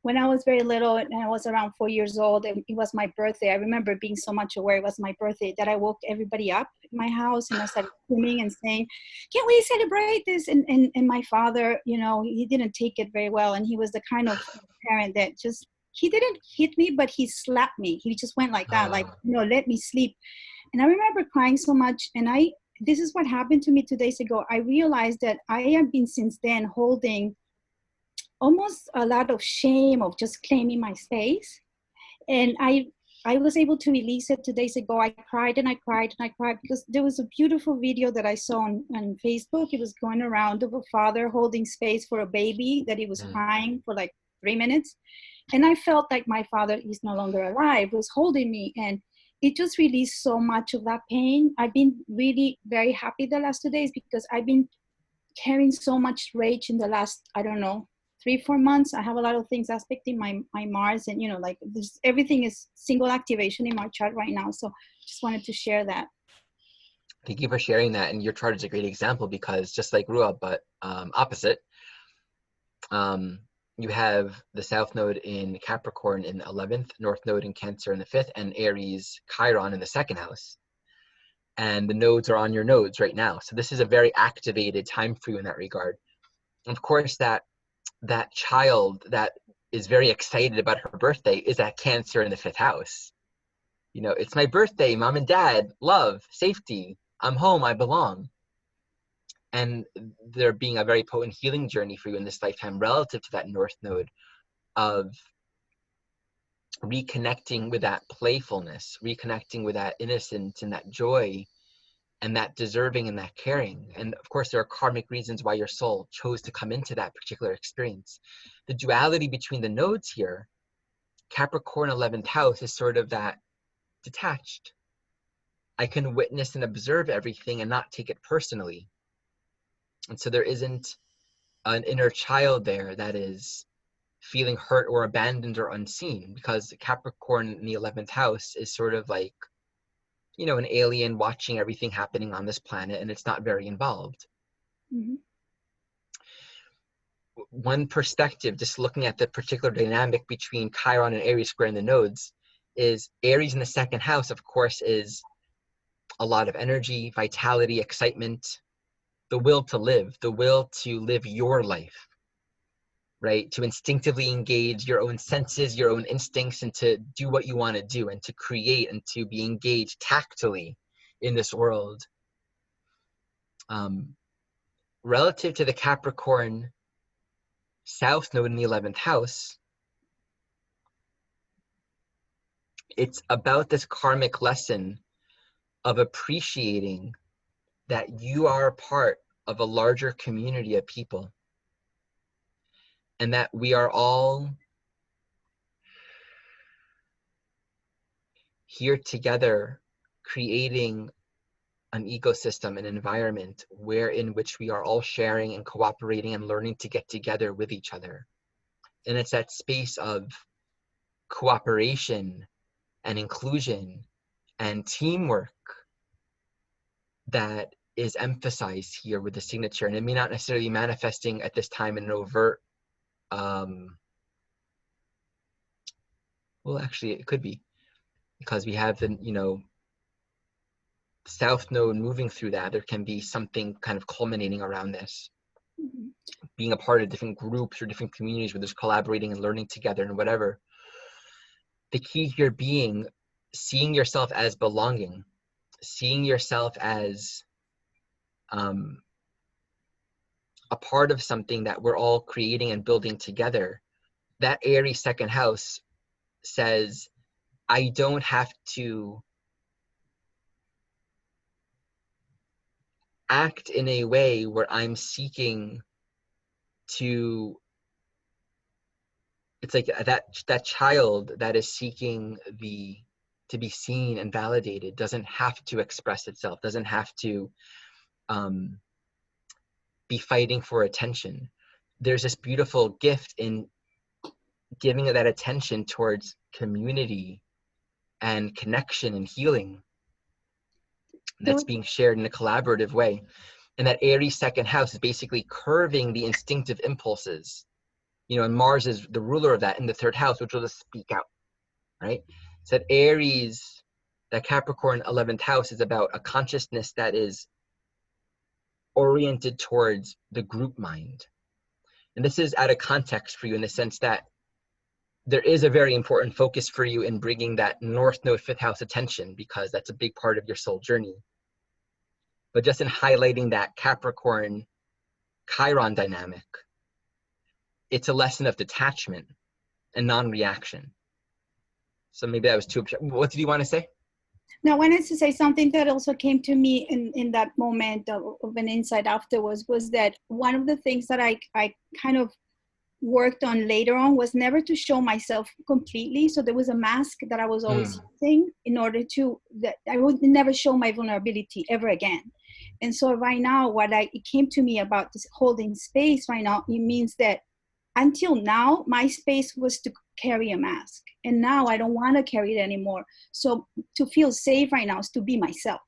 When I was very little and I was around 4 years old, and it was my birthday, I remember being so much aware it was my birthday that I woke everybody up in my house and I started screaming and saying, "Can we celebrate this?" And my father, he didn't take it very well. And he was the kind of parent that just he didn't hit me, but he slapped me. He just went like that, like, Oh. no, let me sleep. And I remember crying so much. And this is what happened to me 2 days ago. I realized that I have been since then holding almost a lot of shame of just claiming my space. And I was able to release it 2 days ago. I cried and I cried and I cried because there was a beautiful video that I saw on Facebook. It was going around of a father holding space for a baby that he was crying for like 3 minutes. And I felt like my father is no longer alive, was holding me. And it just released so much of that pain. I've been really very happy the last 2 days because I've been carrying so much rage in the last, I don't know, 3-4 months. I have a lot of things aspecting my Mars, and like everything is single activation in my chart right now. So just wanted to share that. Thank you for sharing that. And your chart is a great example because just like Rua, but opposite, you have the South Node in Capricorn in the 11th, North Node in Cancer in the 5th, and Aries Chiron in the 2nd house. And the nodes are on your nodes right now. So this is a very activated time for you in that regard. Of course, that child that is very excited about her birthday is at Cancer in the 5th house. It's my birthday, mom and dad, love, safety, I'm home, I belong. And there being a very potent healing journey for you in this lifetime relative to that North Node of reconnecting with that playfulness, reconnecting with that innocence and that joy and that deserving and that caring. And of course, there are karmic reasons why your soul chose to come into that particular experience. The duality between the nodes here, Capricorn 11th house, is sort of that detached. I can witness and observe everything and not take it personally. And so there isn't an inner child there that is feeling hurt or abandoned or unseen, because Capricorn in the 11th house is sort of like, an alien watching everything happening on this planet, and it's not very involved. Mm-hmm. One perspective, just looking at the particular dynamic between Chiron and Aries square in the nodes, is Aries in the 2nd house, of course, is a lot of energy, vitality, excitement, the will to live your life, right? To instinctively engage your own senses, your own instincts, and to do what you want to do, and to create, and to be engaged tactily in this world. Relative to the Capricorn South Node in the 11th house, it's about this karmic lesson of appreciating that you are part of a larger community of people, and that we are all here together creating an ecosystem, an environment in which we are all sharing and cooperating and learning to get together with each other. And it's that space of cooperation and inclusion and teamwork that is emphasized here with the signature. And it may not necessarily be manifesting at this time in an overt, well, actually it could be, because we have the, South Node moving through that. There can be something kind of culminating around this. Mm-hmm. Being a part of different groups or different communities where there's collaborating and learning together and whatever. The key here being seeing yourself as belonging, seeing yourself as a part of something that we're all creating and building together. That Aries 2nd house says, I don't have to act in a way where I'm seeking to, it's like that child that is seeking to be seen and validated doesn't have to express itself, doesn't have to be fighting for attention. There's this beautiful gift in giving that attention towards community and connection and healing that's being shared in a collaborative way. And that Aries 2nd house is basically curving the instinctive impulses, and Mars is the ruler of that in the 3rd house, which will just speak out, right? So that Aries, that Capricorn 11th house, is about a consciousness that is oriented towards the group mind. And this is out of context for you in the sense that there is a very important focus for you in bringing that North Node, 5th house attention, because that's a big part of your soul journey. But just in highlighting that Capricorn Chiron dynamic, it's a lesson of detachment and non-reaction. So maybe that was too, what did you want to say? Now, I wanted to say something that also came to me in that moment of an insight afterwards, was that one of the things that I kind of worked on later on was never to show myself completely. So there was a mask that I was always using in order to, that I would never show my vulnerability ever again. And so right now, it came to me about this holding space right now, it means that until now, my space was to carry a mask. And now I don't want to carry it anymore. So to feel safe right now is to be myself.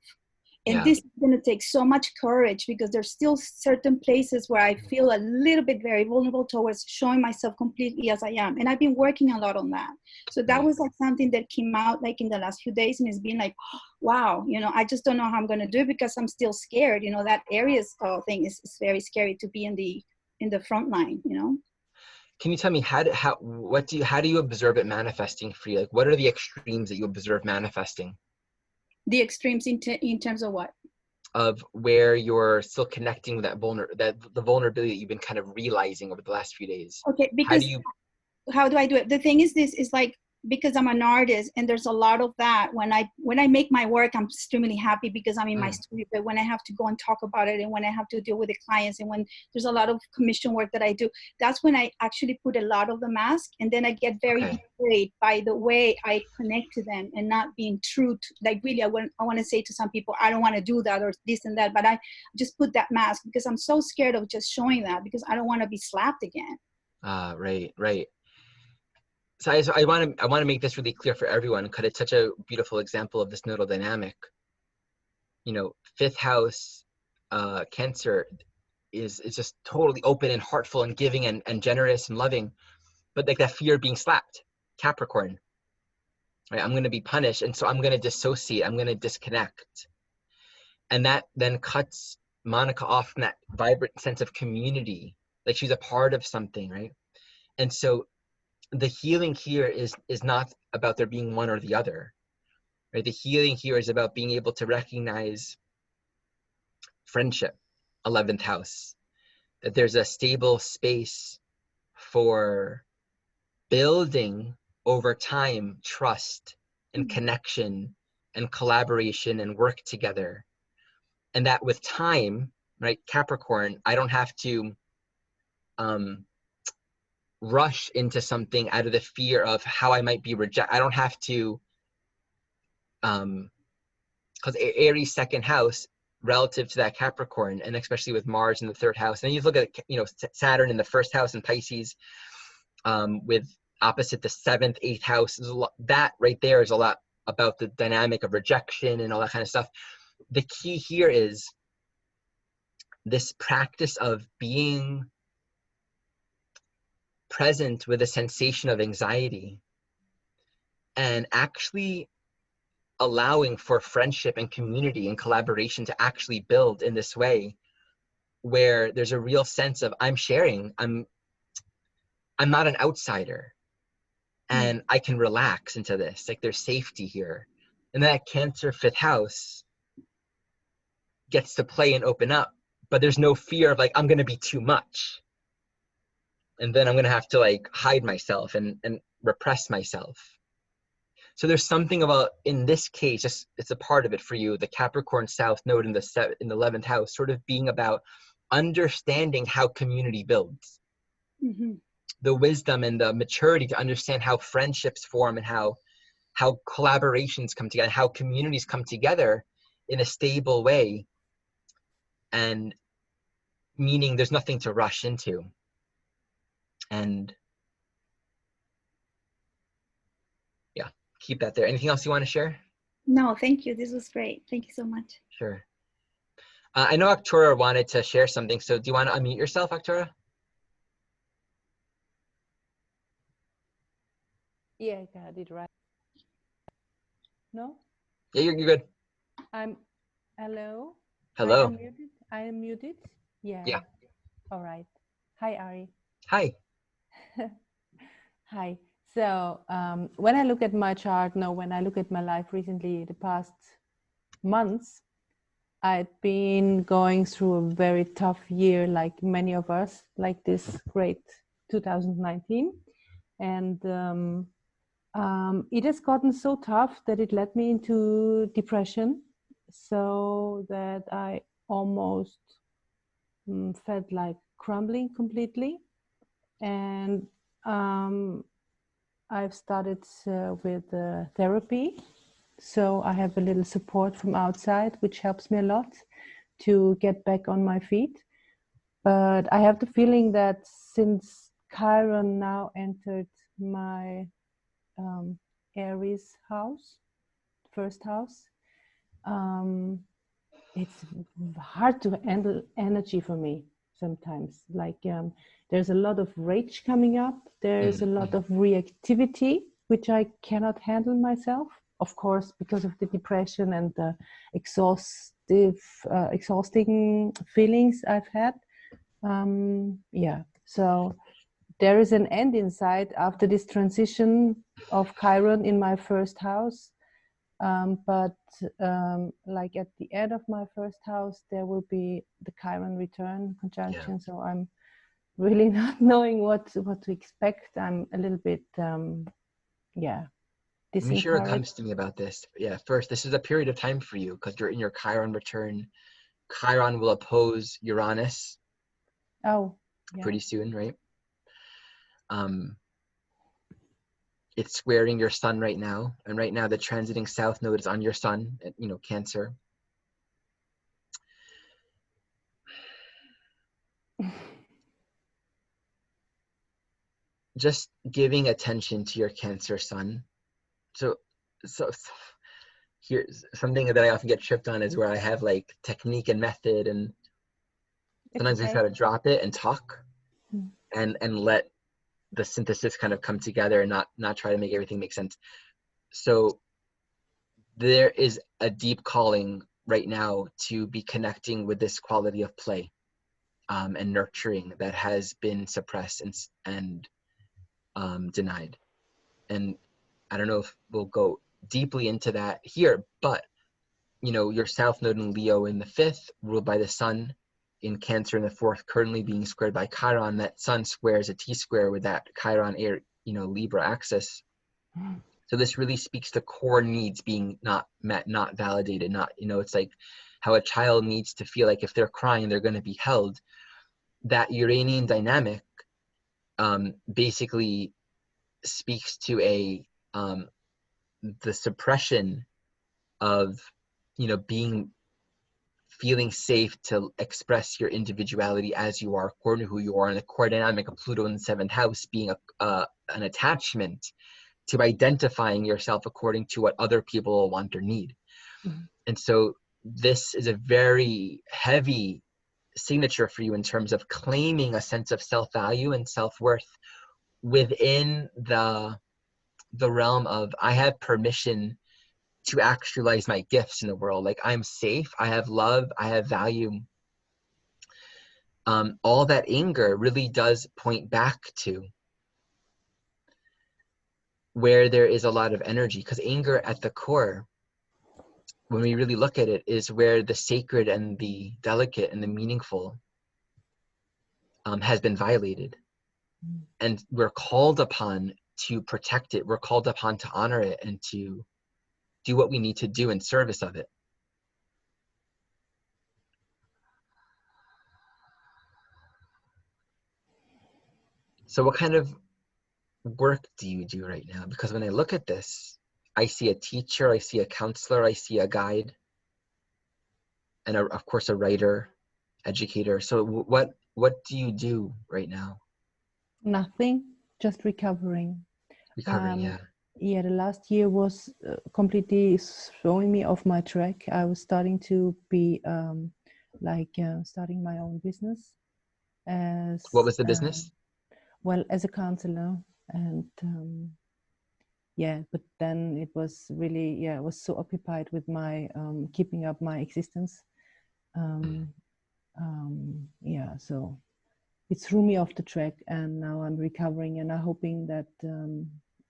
And this is going to take so much courage, because there's still certain places where I feel a little bit very vulnerable towards showing myself completely as I am. And I've been working a lot on that. So that was like something that came out like in the last few days, and it's been like, oh, wow, you know, I just don't know how I'm going to do it, because I'm still scared. You know, that Aries thing is very scary to be in the front line, you know. Can you tell me how do you observe it manifesting for you? Like, what are the extremes that you observe manifesting? The extremes in terms of what? Of where you're still connecting with the vulnerability that you've been kind of realizing over the last few days. Okay, because how do I do it? The thing is, this is like, because I'm an artist, and there's a lot of that. When I make my work, I'm extremely happy because I'm in my studio. But when I have to go and talk about it, and when I have to deal with the clients, and when there's a lot of commission work that I do, that's when I actually put a lot of the mask, and then I get very betrayed by the way I connect to them and not being true to, like, really, I want to say to some people, I don't want to do that or this and that, but I just put that mask because I'm so scared of just showing that, because I don't want to be slapped again. Right. So I want to make this really clear for everyone, because it's such a beautiful example of this nodal dynamic. You know, 5th house Cancer is just totally open and heartful and giving and generous and loving, but like that fear of being slapped, Capricorn. Right? I'm going to be punished, and so I'm going to dissociate. I'm going to disconnect, and that then cuts Monica off from that vibrant sense of community, like she's a part of something, right? And so the healing here is not about there being one or the other, right? The healing here is about being able to recognize friendship, 11th house, that there's a stable space for building over time trust and connection and collaboration and work together. And that with time, right, Capricorn, I don't have to rush into something out of the fear of how I might be rejected. I don't have to, because Aries 2nd house relative to that Capricorn, and especially with Mars in the 3rd house, and then you look at, you know, Saturn in the 1st house in Pisces, with opposite the 7th, 8th house. That right there is a lot about the dynamic of rejection and all that kind of stuff. The key here is this practice of being present with a sensation of anxiety and actually allowing for friendship and community and collaboration to actually build in this way, where there's a real sense of I'm sharing, I'm not an outsider, and I can relax into this, like there's safety here. And that Cancer 5th house gets to play and open up, but there's no fear of like I'm going to be too much, and then I'm going to have to like hide myself and repress myself. So there's something about, in this case, just it's a part of it for you, the Capricorn South Node in the 11th house, sort of being about understanding how community builds, the wisdom and the maturity to understand how friendships form and how collaborations come together, how communities come together in a stable way, and meaning there's nothing to rush into. And yeah, keep that there. Anything else you want to share? No, thank you. This was great. Thank you so much. Sure. I know Arctura wanted to share something, so do you want to unmute yourself, Arctura? Yeah, I got it right. No? Yeah, you're good. Hello? Hello. I am muted? Yeah. All right. Hi, Ari. Hi. Hi. So when I look at my chart, no, when I look at my life recently, the past months, I've been going through a very tough year, like many of us, like this great 2019. And it has gotten so tough that it led me into depression, so that I almost felt like crumbling completely. And I've started with therapy. So I have a little support from outside, which helps me a lot to get back on my feet. But I have the feeling that since Chiron now entered my Aries house, first house, it's hard to handle energy for me sometimes. Like there's a lot of rage coming up. There's a lot of reactivity, which I cannot handle myself. Of course, because of the depression and the exhausting feelings I've had. So there is an end in sight after this transition of Chiron in my first house. But like at the end of my first house, there will be the Chiron return conjunction. Yeah. So I'm really not knowing what to expect. I'm a little bit, Let me share what comes to me about this. Yeah, first, this is a period of time for you because you're in your Chiron return. Chiron will oppose Uranus. Oh, yeah. Pretty soon, right? It's squaring your sun right now, and right now the transiting south node is on your sun, Cancer. Just giving attention to your Cancer sun. So here's something that I often get tripped on is where I have like technique and method, and sometimes we try to drop it and talk and let the synthesis kind of come together and not try to make everything make sense. So there is a deep calling right now to be connecting with this quality of play and nurturing that has been suppressed and denied. And I don't know if we'll go deeply into that here, but your South Node in Leo in the 5th, ruled by the Sun, in Cancer in the 4th, currently being squared by Chiron. That Sun squares a T-square with that Chiron Libra axis. So this really speaks to core needs being not met, not validated, it's like how a child needs to feel like if they're crying, they're going to be held. That Uranian dynamic basically speaks to the suppression of feeling safe to express your individuality as you are, according to who you are, and the core dynamic of Pluto in the 7th house being an attachment to identifying yourself according to what other people will want or need. Mm-hmm. And so this is a very heavy signature for you in terms of claiming a sense of self-value and self-worth within the realm of I have permission to actualize my gifts in the world. Like I'm safe, I have love, I have value. All that anger really does point back to where there is a lot of energy, because anger at the core, when we really look at it, is where the sacred and the delicate and the meaningful has been violated. And we're called upon to protect it. We're called upon to honor it and to do what we need to do in service of it. So what kind of work do you do right now? Because when I look at this, I see a teacher, I see a counselor, I see a guide, and of course a writer, educator. So what do you do right now? Nothing, just recovering. Yeah. Yeah, the last year was completely throwing me off my track. I was starting to be starting my own business. What was the business? Well, as a counselor, and but then it was really, I was so occupied with my keeping up my existence. So it threw me off the track, and now I'm recovering, and I'm hoping that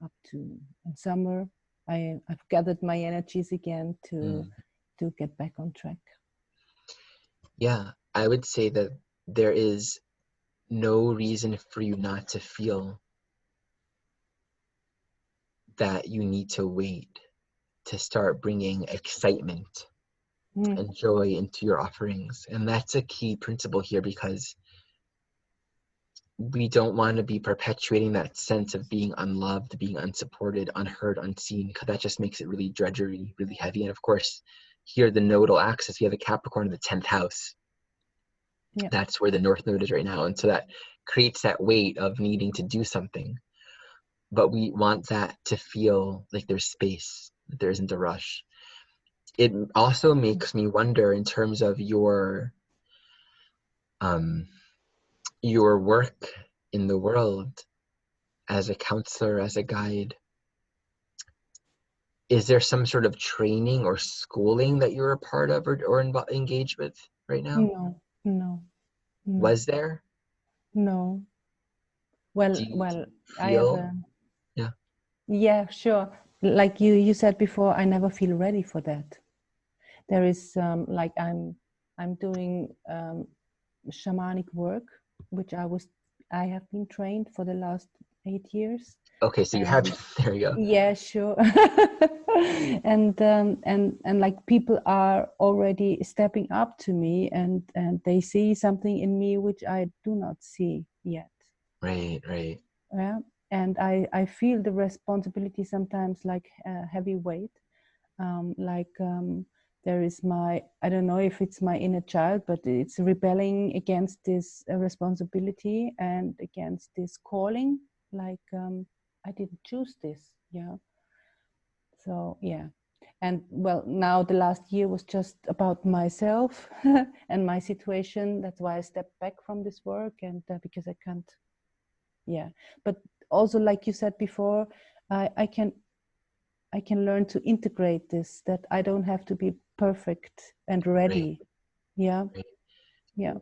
up to in summer. I've gathered my energies again to get back on track. Yeah, I would say that there is no reason for you not to feel that you need to wait to start bringing excitement and joy into your offerings. And that's a key principle here, because we don't want to be perpetuating that sense of being unloved, being unsupported, unheard, unseen, because that just makes it really drudgery, really heavy. And of course, here the nodal axis, we have a Capricorn in the 10th house. Yeah. That's where the North Node is right now. And so that creates that weight of needing to do something. But we want that to feel like there's space, that there isn't a rush. It also makes me wonder, in terms of your work in the world as a counselor, as a guide, is there some sort of training or schooling that you're a part of or engaged with right now? No. Was there? No. Well, I have yeah, sure. Like you said before, I never feel ready for that. There is like I'm doing shamanic work, which I have been trained for the last 8 years. Okay, so you have, there you go. Yeah, sure. and like people are already stepping up to me, and they see something in me which I do not see yet. Right. Yeah, and I feel the responsibility sometimes like a heavy weight. There is I don't know if it's my inner child, but it's rebelling against this responsibility and against this calling. I didn't choose this. Yeah. So yeah. And well, now the last year was just about myself and my situation. That's why I stepped back from this work, and because I can't. Yeah. But also, like you said before, I can learn to integrate this, that I don't have to be perfect and ready. Right. Yeah. Right. Yeah.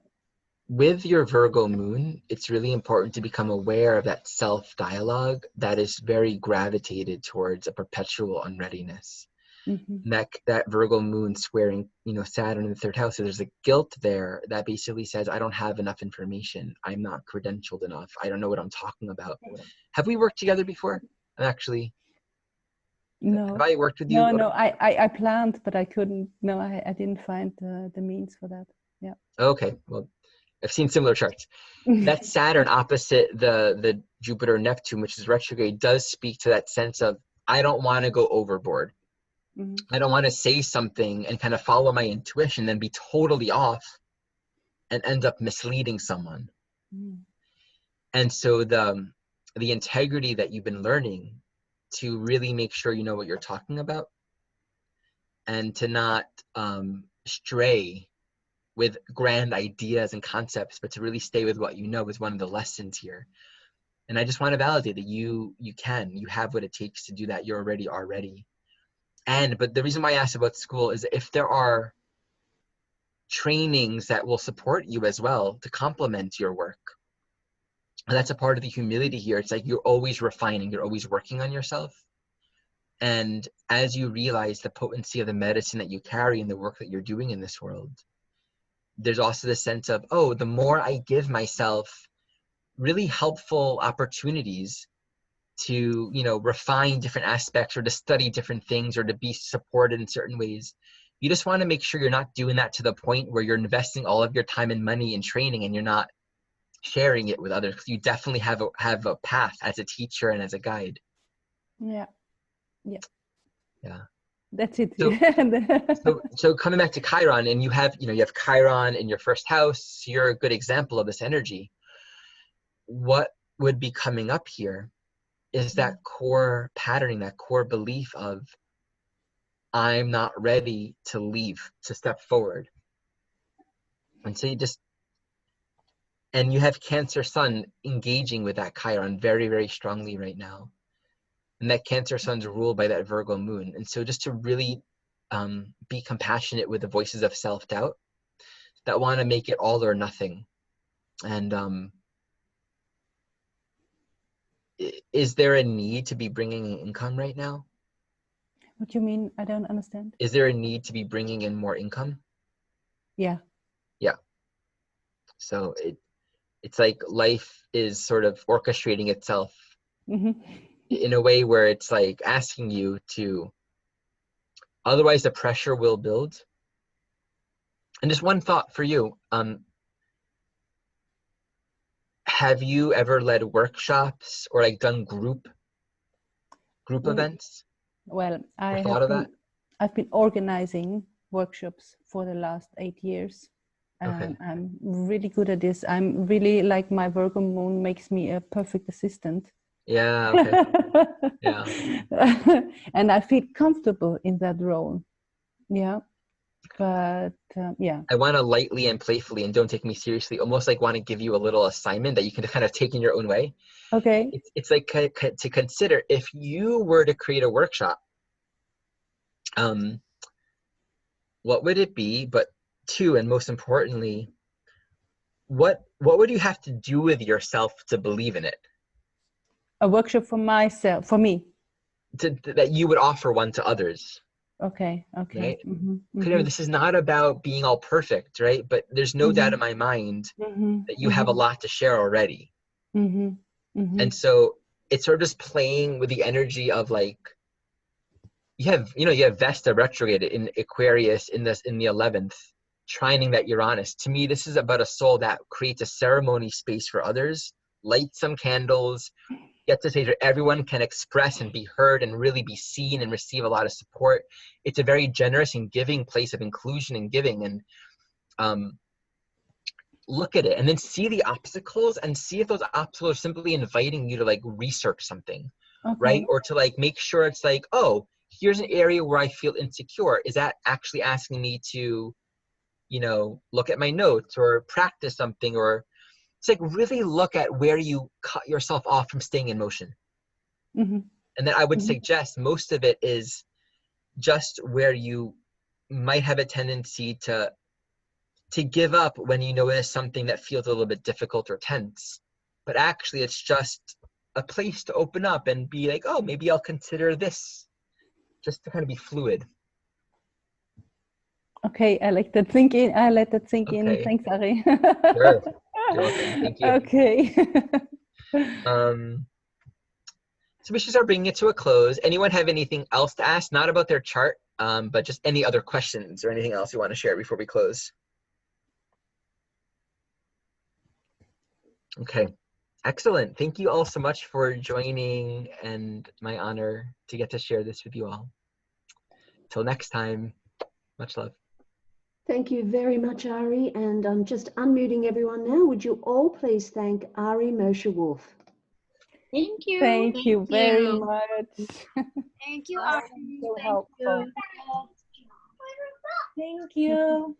With your Virgo moon, it's really important to become aware of that self-dialogue that is very gravitated towards a perpetual unreadiness. Mm-hmm. That Virgo moon squaring, Saturn in the 3rd house. So there's a guilt there that basically says, I don't have enough information. I'm not credentialed enough. I don't know what I'm talking about. Have we worked together before? Actually, no. Have I worked with you? No. I planned, but I couldn't. No, I didn't find the means for that. Yeah. Okay. Well, I've seen similar charts. That Saturn opposite the Jupiter Neptune, which is retrograde, does speak to that sense of, I don't want to go overboard. Mm-hmm. I don't want to say something and kind of follow my intuition and be totally off and end up misleading someone. Mm. And so the integrity that you've been learning to really make sure you know what you're talking about and to not stray with grand ideas and concepts, but to really stay with what you know is one of the lessons here. And I just want to validate that you have what it takes to do that. You're already are ready. But the reason why I asked about school is if there are trainings that will support you as well to complement your work. And that's a part of the humility here. It's like you're always refining, you're always working on yourself. And as you realize the potency of the medicine that you carry and the work that you're doing in this world, there's also the sense of, the more I give myself really helpful opportunities to, refine different aspects or to study different things or to be supported in certain ways, you just want to make sure you're not doing that to the point where you're investing all of your time and money in training and you're not sharing it with others, because you definitely have a path as a teacher and as a guide. Yeah. That's it. So coming back to Chiron, and you have Chiron in your 1st house. You're a good example of this energy. What would be coming up here is that core patterning, that core belief of, I'm not ready to leave, to step forward. And so you have Cancer Sun engaging with that Chiron very, very strongly right now. And that Cancer Sun's ruled by that Virgo moon. And so just to really be compassionate with the voices of self-doubt that want to make it all or nothing. And is there a need to be bringing in income right now? What do you mean? I don't understand. Is there a need to be bringing in more income? Yeah. Yeah. So it's like life is sort of orchestrating itself in a way where it's like asking you to, otherwise the pressure will build. And just one thought for you. Have you ever led workshops or like done group events? Well, I've been organizing workshops for the last 8 years. Okay. I'm really good at this. I'm really like, my Virgo moon makes me a perfect assistant. Yeah. Okay. Yeah. And I feel comfortable in that role. Yeah. But yeah. I want to lightly and playfully, and don't take me seriously, almost like want to give you a little assignment that you can kind of take in your own way. Okay. It's like to consider, if you were to create a workshop, what would it be? But two, and most importantly, what would you have to do with yourself to believe in it? A workshop for myself, for me. That you would offer one to others. Okay. Right? Mm-hmm. This is not about being all perfect, right? But there's no doubt in my mind that you have a lot to share already. And so it's sort of just playing with the energy of like, you have Vesta retrograde in Aquarius in the 11th, trining that Uranus. To me, this is about a soul that creates a ceremony space for others, light some candles, get to a stage where everyone can express and be heard and really be seen and receive a lot of support. It's a very generous and giving place of inclusion and giving. And look at it and then see the obstacles and see if those obstacles are simply inviting you to like research something, right? Or to like make sure it's like, oh, here's an area where I feel insecure. Is that actually asking me to, look at my notes or practice something? Or it's like really look at where you cut yourself off from staying in motion. And then I would suggest most of it is just where you might have a tendency to give up when you notice something that feels a little bit difficult or tense. But actually it's just a place to open up and be like, oh, maybe I'll consider this, just to kind of be fluid. Okay, I like that thinking. I let that sink in. Thanks, Ari. Sure. You're welcome. Thank you. Okay. So we should start bringing it to a close. Anyone have anything else to ask? Not about their chart, but just any other questions or anything else you want to share before we close? Okay. Excellent. Thank you all so much for joining, and my honor to get to share this with you all. Till next time, much love. Thank you very much, Ari. And I'm just unmuting everyone now. Would you all please thank Ari Moshe Wolfe? Thank you. Thank you very much. Thank you, Ari. So helpful. Thank you.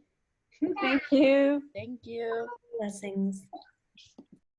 Thank you. Thank you. Blessings.